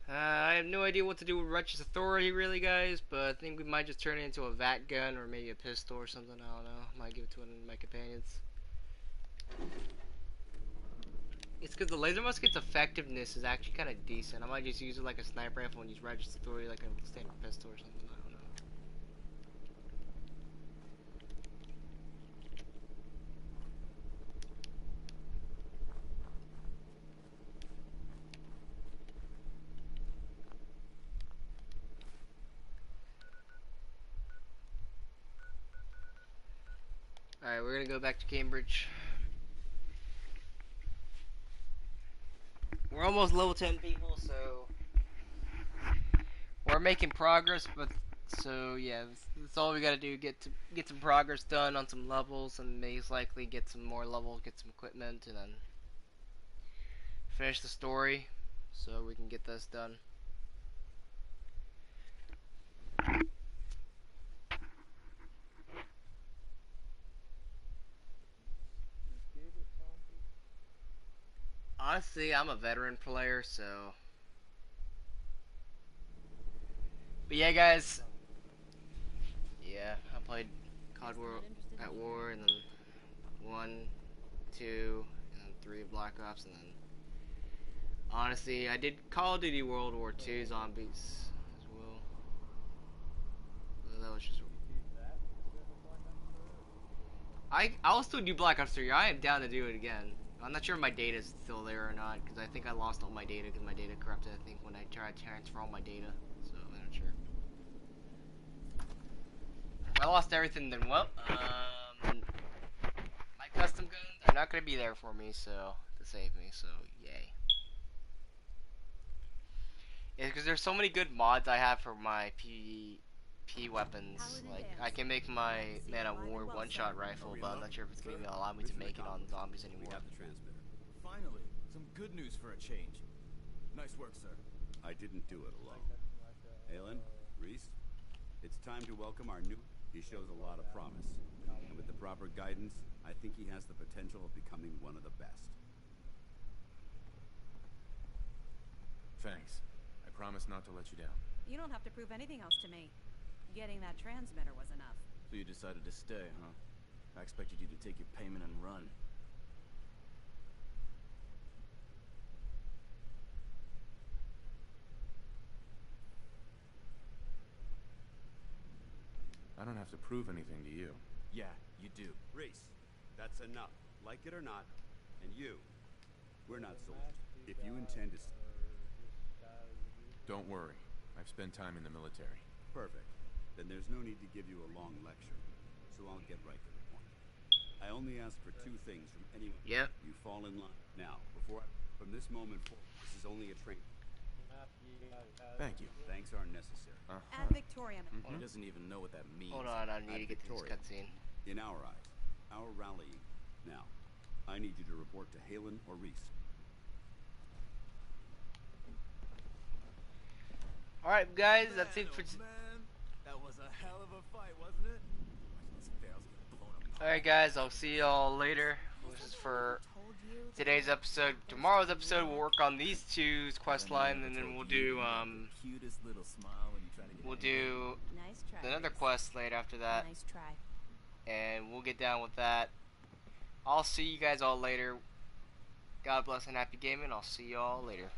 I have no idea what to do with Righteous Authority, really, guys, but I think we might just turn it into a vac gun, or maybe a pistol or something, I don't know. Might give it to one of my companions. It's because the laser musket's effectiveness is actually kind of decent. I might just use it like a sniper rifle and use Righteous Authority like a standard pistol or something, I don't know. Alright, we're gonna go back to Cambridge. We're almost level 10 people, so we're making progress, but so yeah, that's all we gotta do, get some progress done on some levels, and most likely get some more levels, get some equipment, and then finish the story so we can get this done. Honestly, I'm a veteran player, so. But yeah, guys. Yeah, I played COD War at War, and then 1, 2, and 3 Black Ops, and then. Honestly, I did Call of Duty World War II Zombies as well. So that was just. I'll still do Black Ops 3. I am down to do it again. I'm not sure if my data is still there or not, because I think I lost all my data because my data corrupted, I think, when I tried to transfer all my data. So, I'm not sure. If I lost everything, then, well, my custom guns are not going to be there for me, so, to save me, so, yay. Yeah, because there's so many good mods I have for my PvP weapons. Like, I can make my Man of War one-shot rifle, but I'm not sure if it's going to allow me to make it on zombies anymore. Finally, some good news for a change. Nice work, sir. I didn't do it alone. Aelin, Reese, it's time to welcome our new... He shows a lot of promise. And with the proper guidance, I think he has the potential of becoming one of the best. Thanks. I promise not to let you down. You don't have to prove anything else to me. Getting that transmitter was enough. So you decided to stay, huh? I expected you to take your payment and run. I don't have to prove anything to you. Yeah, you do. Reese, that's enough. Like it or not, and you, we're not soldiers. If you intend to... Don't worry. I've spent time in the military. Perfect. Then there's no need to give you a long lecture. So I'll get right to the point. I only ask for 2 things from anyone. Yeah. You fall in line. Now, from this moment forward, this is only a train. Thank you. Thanks aren't necessary. Ad Victoriam. He doesn't even know what that means. Hold on, I need to get to this cutscene. In our eyes, our rallying. Now, I need you to report to Halen or Reese. Alright, guys, that's it for. That was a hell of a fight, wasn't it? Alright, guys, I'll see y'all later. This is for today's episode. Tomorrow's episode, we'll work on these two's quest line, and then we'll do another quest later after that. Nice try. And we'll get down with that. I'll see you guys all later. God bless and happy gaming. I'll see y'all later.